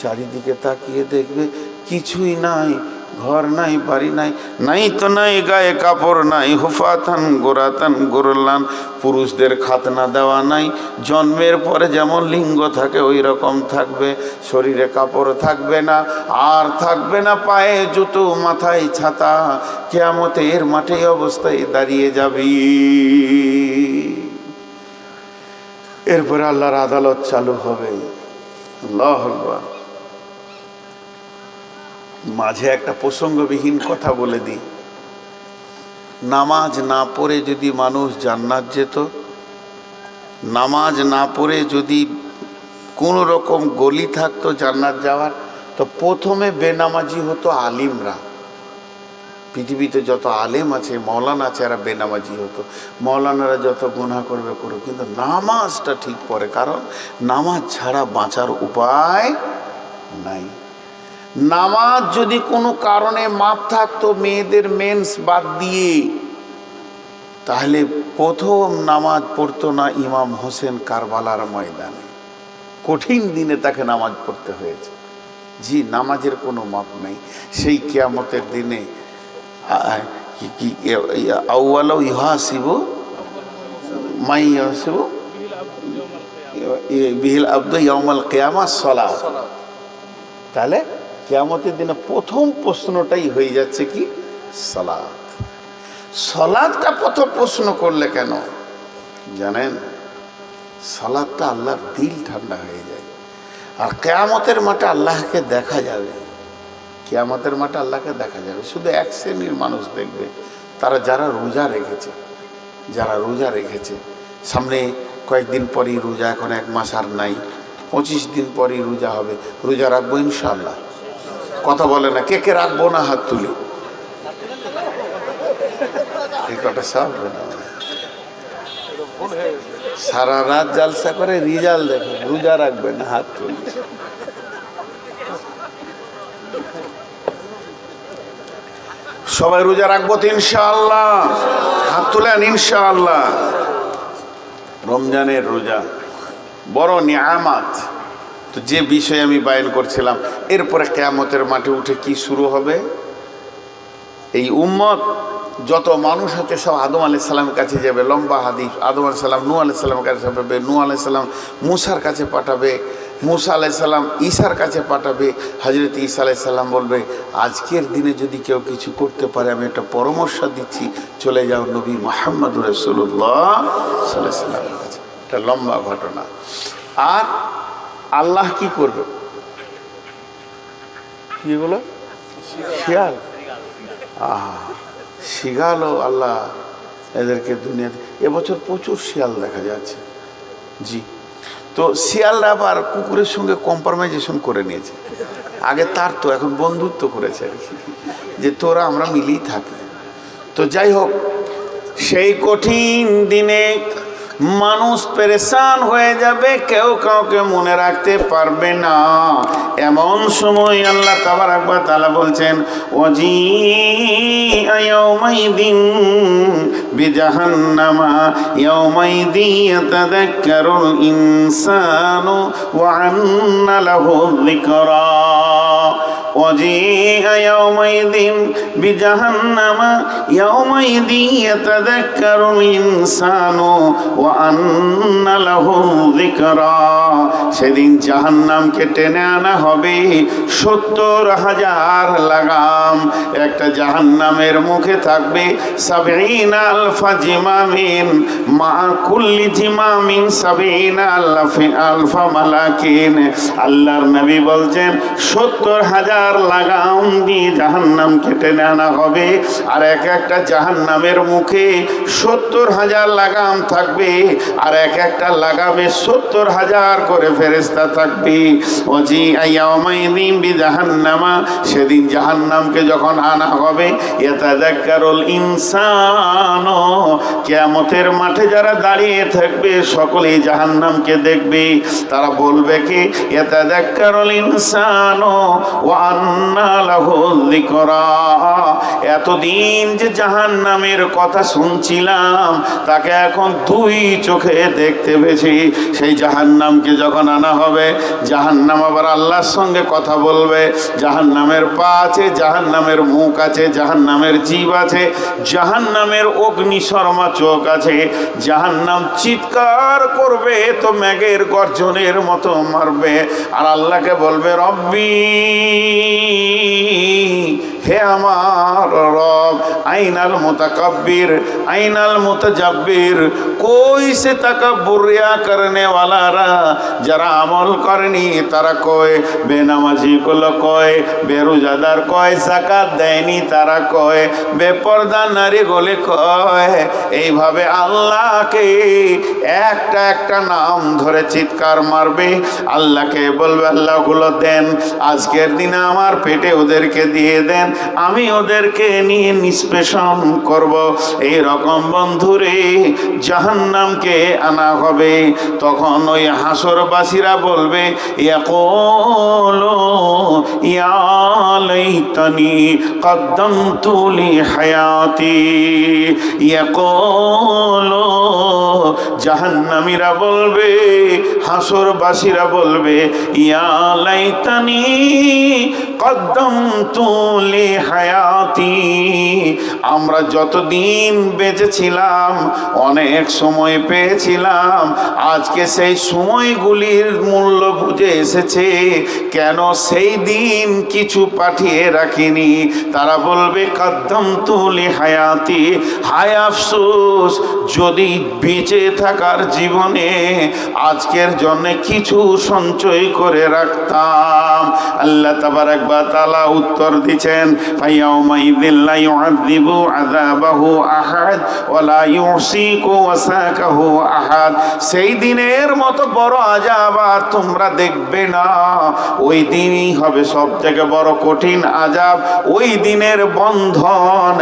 চারিদিকে তাকিয়ে দেখবে কিছুই নাই, ঘর নাই, বাড়ি নাই, নাই তো নাই, গায়ে কাপড় নাই, হুফাতান গোরাতান গোরলান, পুরুষদের খাতনা দেওয়া নাই, জন্মের পরে যেমন লিঙ্গ থাকে ওই রকম থাকবে, শরীরে কাপড় থাকবে না, আর থাকবে না পায়ে জুতো, মাথায় ছাতা। কিয়ামতের মাঠে অবস্থায় দাঁড়িয়ে যাবি। এরপরে আল্লাহর আদালত চালু হবে। আল্লাহু আকবার। মাঝে একটা প্রসঙ্গবিহীন কথা বলে দিই, নামাজ না পড়ে যদি মানুষ জান্নাত যেত, নামাজ না পড়ে যদি কোনো রকম গলি থাকতো জান্নাত যাওয়ার, তো প্রথমে বেনামাজি হতো আলিমরা। পৃথিবীতে যত আলেম আছে, মৌলানা আছে, এরা বেনামাজি হতো। মৌলানারা যত গুনাহ করবে করুক, কিন্তু নামাজটা ঠিক পড়ে, কারণ নামাজ ছাড়া বাঁচার উপায় নাই। নামাজ যদি কোনো কারণে মাপ থাকতো, মেয়েদের মেন্স বাদ দিয়ে, তাহলে প্রথম নামাজ পড়তো না ইমাম হোসেন কারবালার ময়দানে। কঠিন দিনে তাকে নামাজ পড়তে হয়েছে। জি, নামাজের কোনো মাপ নেই। সেই কিয়ামতের দিনে আউয়ালু ইউহাসিবু মাই ইউহাসিবু বিহিল আবদু ইয়াউমাল কিয়ামাহ সালাত। তাহলে কিয়ামতের দিনে প্রথম প্রশ্নটাই হয়ে যাচ্ছে কি? সালাত। সালাতটা প্রথম প্রশ্ন করলে কেন জানেন? সালাতটা আল্লাহর দিল ঠান্ডা হয়ে যায়। আর কিয়ামতের মাঠে আল্লাহকে দেখা যাবে। কিয়ামতের মাঠে আল্লাহকে দেখা যাবে। শুধু এক শ্রেণীর মানুষ দেখবে, তারা যারা রোজা রেখেছে, যারা রোজা রেখেছে। সামনে কয়েকদিন পরই রোজা, এখন 1 মাস আর নাই, 25 দিন পরই রোজা হবে। রোজা রাখবো ইনশাআল্লাহ। কথা বলে না, কে কে রাখবো না হাত তুলি। এই কটা সব সারা রাত জালসা করে রিজাল্ট দেখে, রোজা রাখবে না হাত তুলি। সবাই রোজা রাখবো তো ইনশাআল্লাহ? হাত তুলেন ইনশাআল্লাহ। রমজানের রোজা বড় নিয়ামত। তো যে বিষয়ে আমি বায়ান করছিলাম, এরপরে কিয়ামতের মাঠে উঠে কি শুরু হবে? এই উম্মত যত মানুষ আছে সব আদম আলাইহিস সালামের কাছে যাবে। লম্বা হাদিস। আদম আলাইহিস সালাম নূহ আলাইহিস সালামের কাছে পাঠাবে, নূহ আলাইহিস সালাম মূসার কাছে পাঠাবে, মুসা আলাইসাল্লাম ঈসার কাছে পাঠাবে, হজরত ঈসা আলাইসাল্লাম বলবে আজকের দিনে যদি কেউ কিছু করতে পারে আমি একটা পরামর্শ দিচ্ছি, চলে যাও নবী মুহাম্মদুর রাসূলুল্লাহ সাল্লাল্লাহু আলাইহি ওয়াসাল্লামের কাছে। এটা লম্বা ঘটনা। আর আল্লাহ কি করবে? কি বলো? শিয়াল। শিয়ালও আল্লাহ এদেরকে দুনিয়াতে, এবছর প্রচুর শিয়াল দেখা যাচ্ছে। জি, তো শিয়ালরা আবার কুকুরের সঙ্গে কম্প্রোমাইজেশন করে নিয়েছে। আগে তার তো, এখন বন্ধুত্ব করেছে আর কি, যে তোরা আমরা মিলেই থাকি। তো যাই হোক, সেই কঠিন দিনে মানুষ পেরেশান হয়ে যাবে, কেউ কাউকে মনে রাখতে পারবে না। এমন সময় আল্লাহ তাবারাক ওয়া তাআলা বলছেন ওয়াজিআ ইয়াওমাইদিন বিজাহান্নামা ইয়াওমাইদি ইয়াতাযাক্কারুল ইনসানু ওয়া আন্না লাহু যিকরা। ওয়াজিআ ইয়াওমাইদিন বিজাহান্নামা ইয়াওমাইদি ইয়াতাযাক্কারুল ইনসানু ওয়া আন্না লাহু যিকরা। সেদিন জাহান্নামকে টেনে আনা হবে ৭০,০০০ লাগাম। একটা জাহান্নামের মুখে থাকবে ৭০,০০০ জিমামিন, মা কুল্লি জিমামিন ৭০,০০০ মালাকিন। আল্লাহর নবী বলছেন ৭০,০০০ লাগাম দিয়ে জাহান্নামকে টেনে আনা হবে। আর এক একটা জাহান্নামের মুখে ৭০,০০০ লাগাম থাকবে, আর এক একটা লাগামে ৭০,০০০ করে ফেরেশতা থাকবে। ওয়াজিআ ইয়াওমাইদিন বিজাহান্নামা, সেদিন জাহান্নামকে যখন আনা হবে, ইয়াতাযাক্কারুল ইনসানু, কিয়ামতের মাঠে যারা দাঁড়িয়ে থাকবে সকলেই জাহান্নামকে দেখবে। তারা বলবে কি ইয়াতাযাক্কারুল ইনসানু ওয়া আন্না লাহু যিকরা। এতদিন যে জাহান্নামের কথা শুনছিলাম তাকে এখন দুই চোখে দেখতে পেয়েছি। সেই জাহান্নামকে যখন আনা হবে, জাহান্নাম আবার আল্লাহর সঙ্গে কথা বলবে। জাহান্নামের পা আছে, জাহান্নামের মুখ আছে, জাহান্নামের জিভ আছে, জাহান্নামের অগ্নিশর্মা চোখ আছে। জাহান্নাম চিৎকার করবে তো মেঘের গর্জনের মতো মারবে, আর আল্লাহকে বলবে রব্বি, হে আমার রব, আইনাল মুতাকাব্বির, আইনাল মুতাজাব্বির, কই সে তাকাব্বুর রিয়া করনে ওয়ালারা? যারা আমল করেনি তারা কয়, বেনামাজি গুলো কয়, বেরোজাদার কয়, যাকাত দেয়নি তারা কয়, বেপরদা নারী গুলি কয়। এইভাবে আল্লাহকে একটা একটা নাম ধরে চিৎকার মারবে। আল্লাহকে বলবে আল্লাহগুলো দেন, আজকের দিনে আমার পেটে ওদেরকে দিয়ে দেন, আমি ওদেরকে নিয়ে নিষ্পেষণ করব। এই রকম বন্ধুরে জাহান্নামকে আনা হবে। তখন ওই হাসরবাসীরা বলবে ইয়াকুলু ইয়া লাইতানি কদ্দামতু লি হায়াতি। ইয়াকুলু, জাহান্নামীরা বলবে, হাসরবাসীরা বলবে ইয়া লাইতানি কদ্দামতু লি হায়াতি। আমরা যতদিন বেঁচেছিলাম অনেক সময় পেয়েছিলাম, আজকে সেই সময়গুলির মূল্য বুঝে এসেছে, কেন সেই দিন কিছু পাঠিয়ে রাখিনি। তারা বলবে কদ্দামতু লি হায়াতি, হায় আফসোস যদি বেঁচে থাকার জীবনে আজকের জন্য কিছু সঞ্চয় করে রাখতাম। আল্লাহ তাবারাক ওয়া তাআলা উত্তর দিচ্ছেন ফায়াউমাইযিল লা ইউআযিবু আযাবাহু আহাদ ওয়া লা ইউসিকু ওয়াসাকাহু আহাদ। সেই দিনের মতো বড় আযাব আর তোমরা দেখবে না। ওই দিনই হবে সবথেকে বড় কঠিন আযাব। ওই দিনের বন্ধন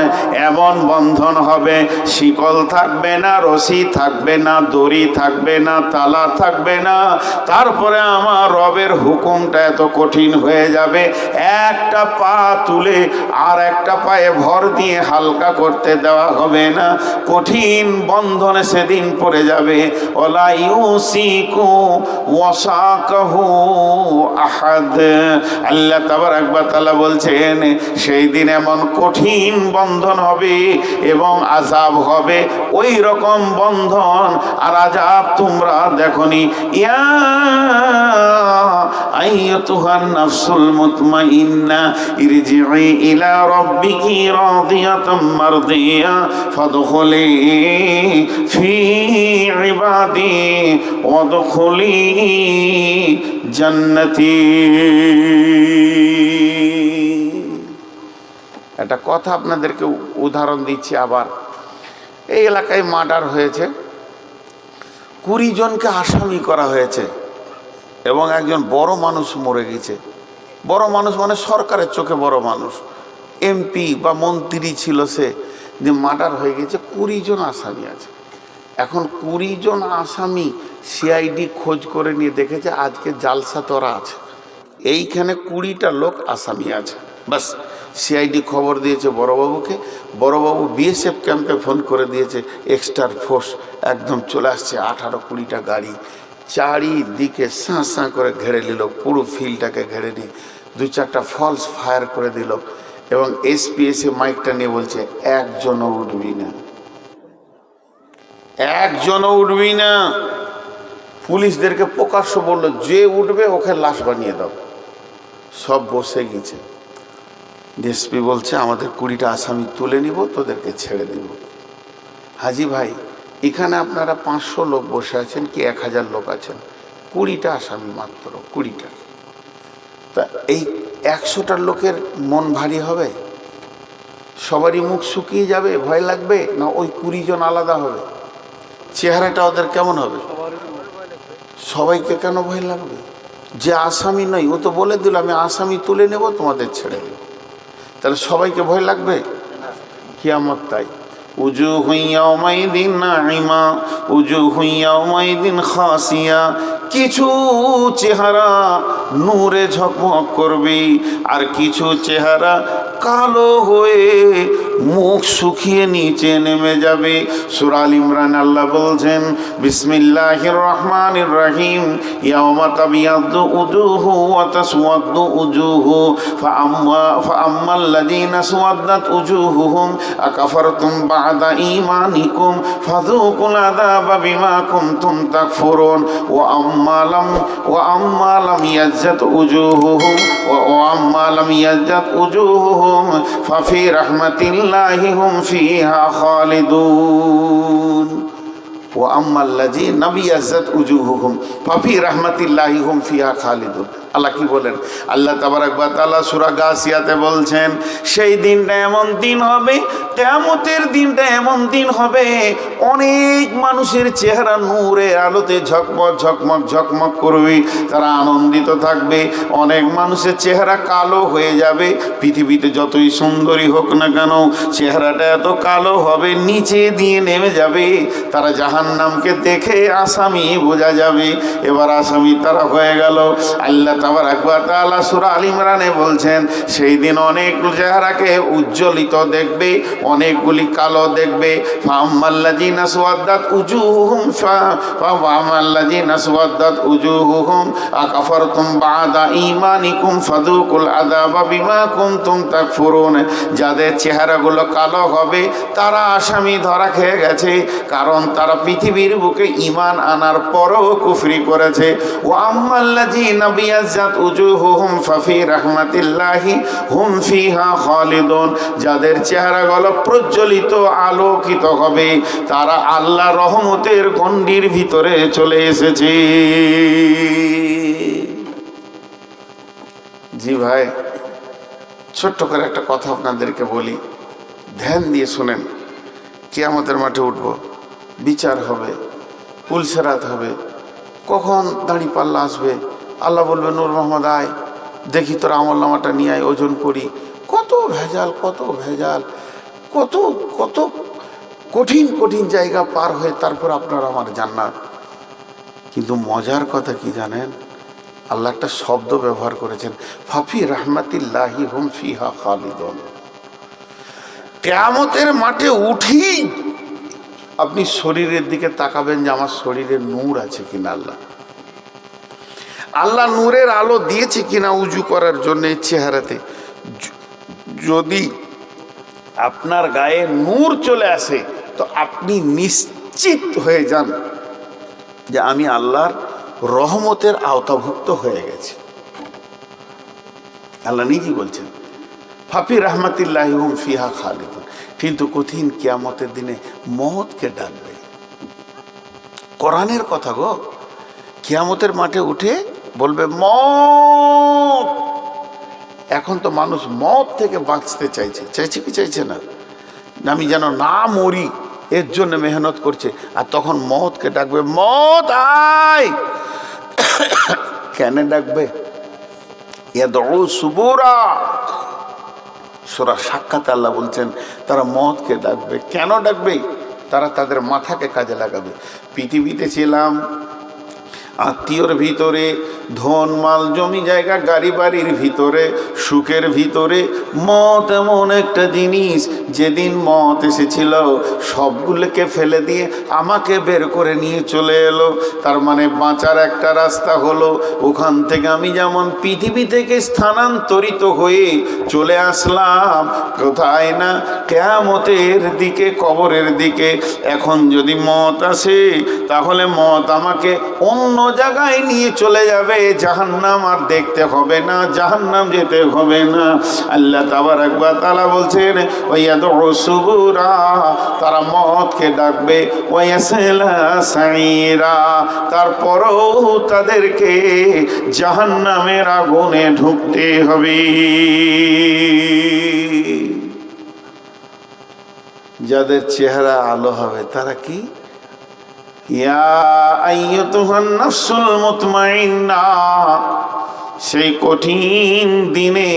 এমন বন্ধন হবে, শিকল থাকবে না, রশি থাকবে না, দড়ি থাকবে না, তালা থাকবে না। তারপরে আমার রবের হুকুমটা এত কঠিন হয়ে যাবে, একটা পা তুলে আর একটা পায়ে ভর দিয়ে হালকা করতে দেওয়া হবে না। কঠিন বন্ধনে সেদিন পড়ে যাবে। ওয়ালা ইউসিকু ওয়াসাকাহু আহাদ। আহাদ। আল্লাহ তাবারক ওয়া তাআলা বলছেন সেই দিন এমন কঠিন বন্ধন হবে এবং আযাব হবে, ওই রকম বন্ধন আর আযাব তোমরা দেখনি। ইয়া আইয়াতুহান নাফসুল মুতমাইন্না ইরজিই ইলা রাব্বিকি রাদিয়াতাম মারদিয়া ফাদখুলি ফি ইবাদি ওয়াদখুলি জান্নাতি। একটা কথা আপনাদেরকে উদাহরণ দিচ্ছি। আবার এই এলাকায় মার্ডার হয়েছে, 20 জনকে আসামি করা হয়েছে এবং একজন বড় মানুষ মরে গেছে। বড় মানুষ মানে সরকারের চোখে বড় মানুষ, এমপি বা মন্ত্রী ছিল, সে যে মার্ডার হয়ে গেছে। 20 জন আসামি আছে। এখন 20 জন আসামি সিআইডি খোঁজ করে নিয়ে দেখেছে আজকে জালসা তোরা আছে, এইখানে 20টা লোক আসামি আছে। বাস সিআইডি খবর দিয়েছে বড়বাবুকে, বড়বাবু বিএসএফ ক্যাম্পে ফোন করে দিয়েছে, এক্সট্রা ফোর্স একদম চলে আসছে, 18-20টা গাড়ি চারিদিকে সাঁ সাঁ করে ঘেরে নিল, পুরো ফিল্ডটাকে ঘেরে নিয়ে 2-4টা ফলস ফায়ার করে দিল এবং এসপি এসে মাইকটা নিয়ে বলছে একজনও উঠবি না, একজনও উঠবি না। পুলিশদেরকে প্রকাশ্য বললো যে উঠবে ওকে লাশ বানিয়ে দাও। সব বসে গেছে। এসপি বলছে আমাদের 20টা আসামি তুলে নিব, তোদেরকে ছেড়ে দিব। হাজি ভাই, এখানে আপনারা 500 লোক বসে আছেন কি 1000 লোক আছেন, 20টা আসামি মাত্র, 20টা। তা এই 100টা লোকের মন ভারী হবে? সবারই মুখ শুকিয়ে যাবে, ভয় লাগবে? না ওই 20 জন আলাদা হবে? চেহারাটা ওদের কেমন হবে? সবাইকে কেন ভয় লাগবে? যে আসামি নয় ও তো বলে দিল আমি আসামি তুলে নেব, তোমাদের ছেড়ে দেব, তাহলে সবাইকে ভয় লাগবে? কিয়ামত তাই। উজুহু ইয়াওমাইদিন নাঈমা উজুহু ইয়াওমাইদিন খাসিয়া, কিছু চেহারা নূরে ঝকমক করবে আর কিছু চেহারা কালো হয়ে মুখ শুকিয়ে নিচে নেমে যাবে। সূরা আল ইমরান আল্লাহ বলছেন বিসমিল্লাহির রহমানির রহিম ইয়াওমা তাবিয়াদ্দু উজুহু ওয়া তাসওয়াদ্দু উজুহু ফাআম্মাল্লাযীনা সুওয়াদ্দাত উজুহুহুম আকাফারতুম বা'দা ঈমানিকুম ফাযুকুল আযাবা বিমা কুনতুম তাকফুরুন ওয়া আম্মা লাম ইয়াজ্জাত উজুহুহুম ওয়া আম্মা লাম ইয়াজ্জাত উজুহুহুম ফাফি রাহমাতিল্লাহি হুম ফিহা খালিদুন ওয়া আম্মাল্লাযীনা বিয়াজ্জাত উজুহুহুম ফাফি রাহমাতিল্লাহি হুম ফিহা খালিদুন। আল্লাহ কি বলেন? আল্লাহ তাবারক ওয়া তাআলা সূরা গাসিয়াতে বলছেন সেই দিনটা এমন দিন হবে, কিয়ামতের দিনটা এমন দিন হবে, অনেক মানুষের চেহারা নূরে আলোতে ঝকমক ঝকমক ঝকমক করবে, তারা আনন্দিত থাকবে। অনেক মানুষের চেহারা কালো হয়ে যাবে, পৃথিবীতে যতই সুন্দরী হোক না কেন চেহারাটা এত কালো হবে নিচে দিয়ে নেমে যাবে, তারা জাহান্নামকে দেখে আসামি বোঝা যাবে। এবার আসামি তারা হয়ে গেল। আল্লাহ তাবারক ওয়া তাআলা সূরা আল ইমরানে বলছেন সেই দিন অনেক চেহারাকে উজ্জ্বলিত দেখবে, অনেকগুলি কালো দেখবে। ফাআম্মাল্লাযীনা সুওয়াদ্দাত উজুহুহুম ফাআম্মাল্লাযীনা সুওয়াদ্দাত উজুহুহুম আকাফারতুম বা'দা ঈমানিকুম ফাযুকুল আযাবা বিমা কুনতুম তাকফুরুন। যাদের চেহারাগুলো কালো হবে তারা আসামি ধরা খেয়ে গেছে, কারণ তারা পৃথিবীর বুকে ঈমান আনার পরও কুফরি করেছে। ওয়া আম্মাল্লাযীনা বিয়াজ্জাত উজুহুহুম ফাফি রাহমাতিল্লাহি হুম ফিহা খালিদুন। যাদের চেহারাগুলো প্রজ্বলিত আলোকিত হবে তারা আল্লাহ রহমতের গণ্ডির ভিতরে চলে এসেছে। জি ভাই, ছোট্ট করে একটা কথা আপনাদেরকে বলি, ধ্যান দিয়ে শুনেন। কিয়ামতের মাঠে উঠব, বিচার হবে, পুলসেরাত হবে, কখন দাঁড়িপাল্লা আসবে, আল্লাহ বলবে নূর মোহাম্মদ আয় দেখি তোর আমলনামাটা নিয়ে আয়, ওজন করি। কত ভেজাল, কত ভেজাল, কত কত কঠিন কঠিন জায়গা পার হয়ে তারপর আপনার আমার জান্নাত। কিন্তু মজার কথা কি জানেন? আল্লাহ একটা শব্দ ব্যবহার করেছেন, ফাফি রাহমাতিল্লাহি হুম ফিহা খালিদুন। কিয়ামতের মাঠে উঠি আপনি শরীরের দিকে তাকাবেন যে আমার শরীরে নূর আছে কিনা। আল্লাহ নূরের আলো দিয়েছে কিনা উজু করার জন্য চেহারাতে, যদি আপনার গায়ে নূর চলে আসে তো আপনি নিশ্চিত হয়ে যান যে আমি আল্লাহর রহমতের আওতাভুক্ত হয়ে গেছি। আল্লাহ নিজেই বলছেন ফাফি রহমতিল্লাহি হুম ফিহা খালিদুন। কিন্তু কঠিন কিয়ামতের দিনে মওতকে ডাকবে, কোরআনের কথা গো। কিয়ামতের মাঠে উঠে বলবে মওত। এখন তো মানুষ মওত থেকে বাঁচতে চাইছে, চাইছে কি চাইছে না? আমি যেন না মরি এর জন্য মেহনত করছে। আর তখন মওতকে ডাকবে, মওত আয়। কেন ডাকবে? ইয়াদউ সুবুরা। সূরা সাক্কাতে আল্লাহ বলছেন তারা মওতকে ডাকবে। কেন ডাকবে? তারা তাদের মাথাকে কাজে লাগাবে। পৃথিবীতে ছিলাম আত্মীয়র ভিতরে, ধন মাল জমি জায়গা গাড়ি বাড়ির ভিতরে, সুখের ভিতরে। মত এমন একটা জিনিস, যেদিন মত এসেছিল সবগুলোকে ফেলে দিয়ে আমাকে বের করে নিয়ে চলে এলো। তার মানে বাঁচার একটা রাস্তা হলো। ওখান থেকে আমি যেমন পৃথিবী থেকে স্থানান্তরিত হয়ে চলে আসলাম কোথায় না, কিয়ামতের দিকে, কবরের দিকে। এখন যদি মত আসে তাহলে মত আমাকে অন্য জায়গায় নিয়ে চলে যাবে। জাহান্নাম আর দেখতে হবে না, জাহান্নাম যেতে হবে না। আল্লাহ তাবারাক ওয়া তাআলা বলছেন ওয়ায়াদউ সুবুরা, তারা মওতকে ডাকবে, ওয়ায়াসলা সাইরা, তারপরও তাদেরকে জাহান্নামের আগুনে ঢুকতে হবে। যাদের চেহারা আলো হবে তারা কি? ইয়া আইয়াতুহান নাফসুল মুতমাইন্না, সেই কঠিন দিনে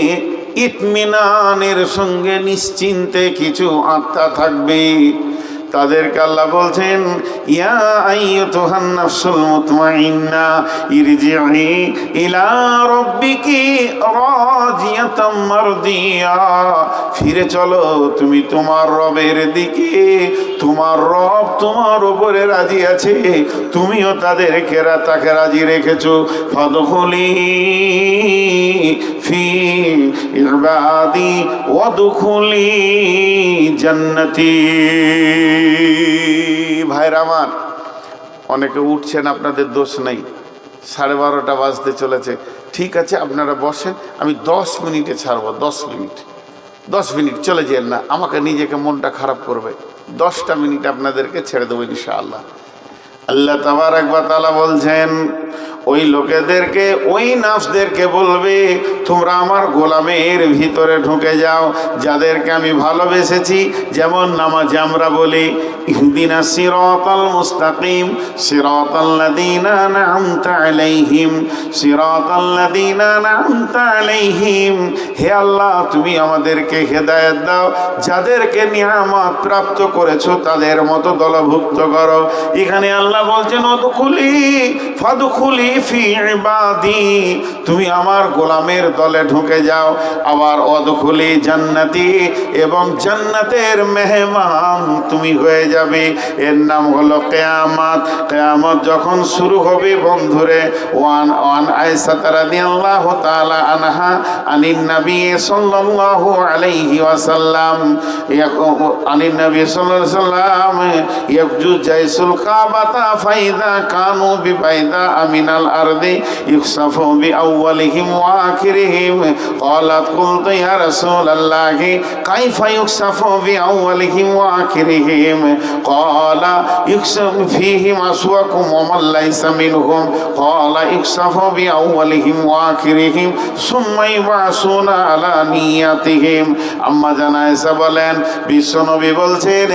ইতমিনানের সঙ্গে নিশ্চিন্তে কিছু আত্মা থাকবে। তাদেরকে আল্লাহ বলছেন ইয়া আইয়াতুহান নাফসুল মুতমাইন্না ইরজিই ইলা রাব্বিকি রাজিয়াতাম মারদিয়া, ফিরে চলো তুমি তোমার রবের দিকে। তোমার রব তোমার উপরে রাজি আছে, তুমিও তাদেরকে তাকে রাজি রেখেছো। ফাদখুলি ফি ইবাদি ওয়াদখুলি জান্নাতি। ভাইরা আমার, অনেকে উঠছেন, আপনাদের দোষ নেই। 12:30 বাজতে চলেছে। ঠিক আছে, আপনারা বসেন, আমি 10 মিনিটে ছাড়বো। 10 মিনিট চলে যেন না, আমাকে নিজেকে মনটা খারাপ করবে। 10টা মিনিট আপনাদেরকে ছেড়ে দেবো ইনশাআল্লাহ। আল্লাহ তাবারাক ওয়া তাআলা বলছেন ওই লোকেদেরকে, ওই নাফসদেরকে বলবে তোমরা আমার গোলামের ভিতরে ঢুকে যাও, যাদেরকে আমি ভালোবেসেছি। যেমন নামাজে আমরা বলি ইহদিনাস সিরাতাল মুস্তাকিম সিরাতাল লাযিনা আন'আমতা আলাইহিম সিরাতাল লাযিনা আন'আমতা আলাইহিম। হে আল্লাহ, তুমি আমাদেরকে হেদায়েত দাও, যাদেরকে নিয়ামত প্রাপ্ত করেছো তাদের মতো দলভুক্ত করো। এখানে আল্লাহ বলছেন ওদখুলি ফাদখুলি ফি ইবাদি, তুমি আমার গোলামের দলে ঢুকে যাও। আবার ওদখুলি জান্নাতি, এবং জান্নাতের মেহমান তুমি হয়ে যাবে। এর নাম হলো কিয়ামত। কিয়ামত যখন শুরু হবে বন্ধুরে, ওয়ান আয়েশা রাদিয়াল্লাহু তাআলা আনহা আনিন নবী সাল্লাল্লাহু আলাইহি ওয়াসাল্লাম আনিন নবী সাল্লাল্লাহু আলাইহি ওয়াসাল্লাম ইয়াজু জাইসুল কাবাতা ফাইদা কানু বিবাইদা আমিনাল আরদি ইউসাফু বিআউয়ালিহিম ওয়া আখিরিহিম। ক্বালাত কুলতু ইয়া রাসূলাল্লাহি কাইফা ইউসাফু বিআউয়ালিহিম ওয়া আখিরিহিম? ক্বালা ইউসাফু ফীহিম আসওয়াকুম ওয়া মান লাইসা মিনহুম। ক্বালা ইউসাফু বিআউয়ালিহিম ওয়া আখিরিহিম সুম্মা ইউবাসুনা আলা নিয়াতিহিম। আম্মা জান আয়েশা বলেন বিশ্বনবী বলছেন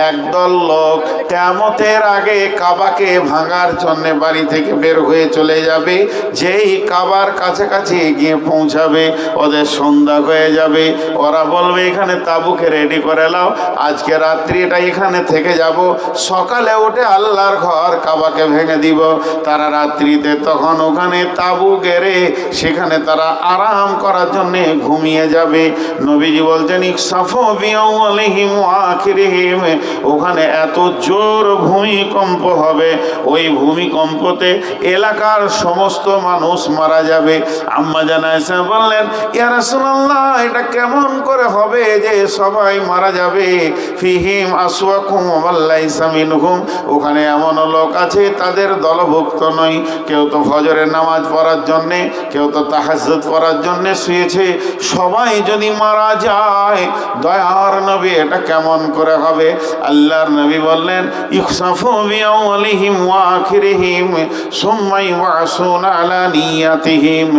একদল লোক কিয়ামতের আগে কাবাকে ভাঙার জন্য বাড়ি থেকে বের হয়ে চলে যাবে। যেই কাবার কাছাকাছি গিয়ে পৌঁছাবে ওদের সন্ধ্যা হয়ে যাবে। ওরা বলবে এখানে তাঁবুকে রেডি করে নাও, আজকে রাত্রি এটা এখানে থেকে যাব, সকালে উঠে আল্লাহর ঘর কাবাকে ভেঙে দিব। তারা রাত্রিতে তখন ওখানে তাঁবু গেড়ে সেখানে তারা আরাম করার জন্য ঘুমিয়ে যাবে। নবীজি বলছেন ইকসাফু বিআউয়ালিহিম ওয়া আখিরিহিম, ওখানে এত জোর ভূমিকম্প হবে, ওই ভূমিকম্পতে এলাকা দুনিয়ার সমস্ত মানুষ মারা যাবে। আম্মা জান আয়েশা বললেন, ইয়া রাসূলুল্লাহ, এটা কেমন করে হবে যে সবাই মারা যাবে? ফিহিম আসওয়াকুম ওয়া লাইসা মিনহুম, ওখানে এমন লোক আছে তাদের দলভুক্ত নয়। কেউ তো ফজরের নামাজ পড়ার জন্যে, কেউ তো তাহাজ্জুদ পড়ার জন্যে শুয়েছে। সবাই যদি মারা যায়, দয়ার নবী এটা কেমন করে হবে? আল্লাহর নবী বললেন, ইখসাফু বিআওয়ালিহিম ওয়া আখিরিহিম সুম্মা ইউবাসুনা আলা নিয়াতিহিম।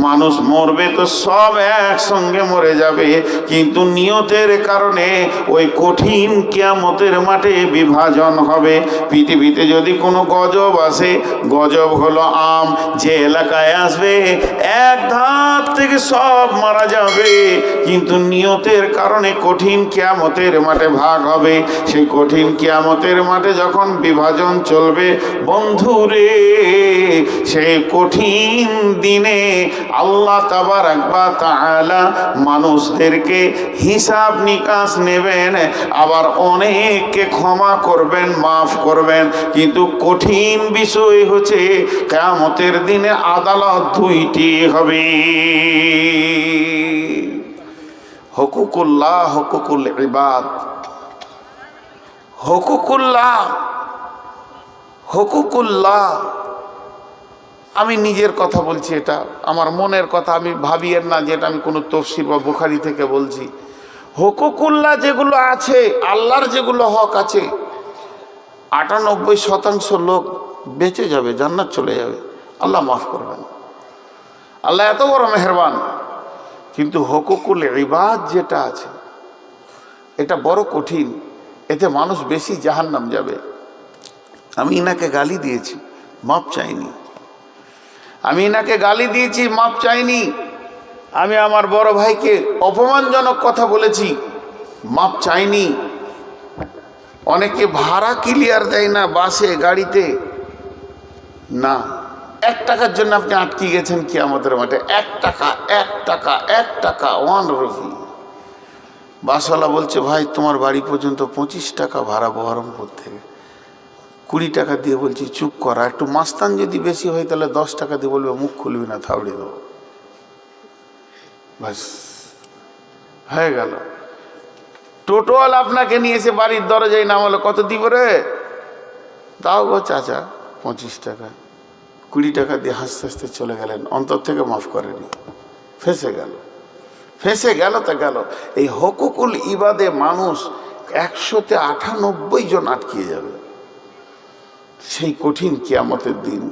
মানুষ মরবে তো সব একসঙ্গে মরে যাবে, কিন্তু নিয়তের কারণে ওই কঠিন কিয়ামতের মাঠে বিভাজন হবে। পৃথিবীতে যদি কোনো গজব আসে, গজব হলো আম, যে এলাকায় আসবে এক ধার থেকে সব মারা যাবে, কিন্তু নিয়তের কারণে কঠিন কিয়ামতের মাঠে ভাগ হবে। সেই কঠিন কিয়ামতের মাঠে যখন বিভাজন চলবে, বন্ধুরে, সেই কঠিন দিনে আল্লাহ তাবারাক ওয়া তাআলা মানুষদেরকে হিসাব নিকাশ নেবেন, আবার অনেককে ক্ষমা করবেন, মাফ করবেন। কিন্তু কঠিন বিষয় হচ্ছে কিয়ামতের দিনে আদালত দুইটি হবে। হুকুকুল্লাহ, হুকুকুল ইবাদ। হুকুকুল্লাহ, হুকুকুল্লাহ, আমি নিজের কথা বলছি, এটা আমার মনের কথা, আমি ভাবিয়েন না যে এটা আমি কোনো তাফসীর বা বুখারী থেকে বলছি। হুকুকুল্লাহ যেগুলো আছে, আল্লাহর যেগুলো হক আছে, 98% লোক বেঁচে যাবে, জান্নাত চলে যাবে, আল্লাহ মাফ করবেন। আল্লাহ এত বড় মেহেরবান। কিন্তু হুকুকুল ইবাদ যেটা আছে, এটা বড় কঠিন, এতে মানুষ বেশি জাহান্নাম যাবে। আমি ইনাকে গালি দিয়েছি, মাপ চাইনি। আমি ইনাকে গালি দিয়েছি, মাপ চাইনি। আমি আমার বড় ভাইকে অপমানজনক কথা বলেছি, মাপ চাইনি। অনেকে ভাড়া ক্লিয়ার দেয় না বাসে, গাড়িতে, না, 1 টাকার জন্য আপনি আটকে গেছেন কিয়ামতের মাঠে। 1 টাকা, 1 টাকা, 1 টাকা, 1 রুপি। বাসওয়ালা বলছে, ভাই তোমার বাড়ি পর্যন্ত 25 টাকা ভাড়া বহরমপুর থেকে। 20 টাকা দিয়ে বলছি চুপ করা, একটু মাস্তান যদি বেশি হয় তাহলে 10 টাকা দিয়ে বলবে মুখ খুলবি না, থাবড়ে দেবো। বাস হয়ে গেল। টোটোওয়ালা আপনাকে নিয়ে এসে বাড়ির দরজায় নামালো, কত দিব রে? তাও গো চাচা 25 টাকা। 20 টাকা দিয়ে হাসতে হাসতে চলে গেলেন, অন্তর থেকে মাফ করেনি, ফেঁসে গেল। ফেঁসে গেল তা গেল। এই হুকুকুল ইবাদে মানুষ 198 জন আটকিয়ে যাবে সেই কঠিন কিয়ামতের দিন।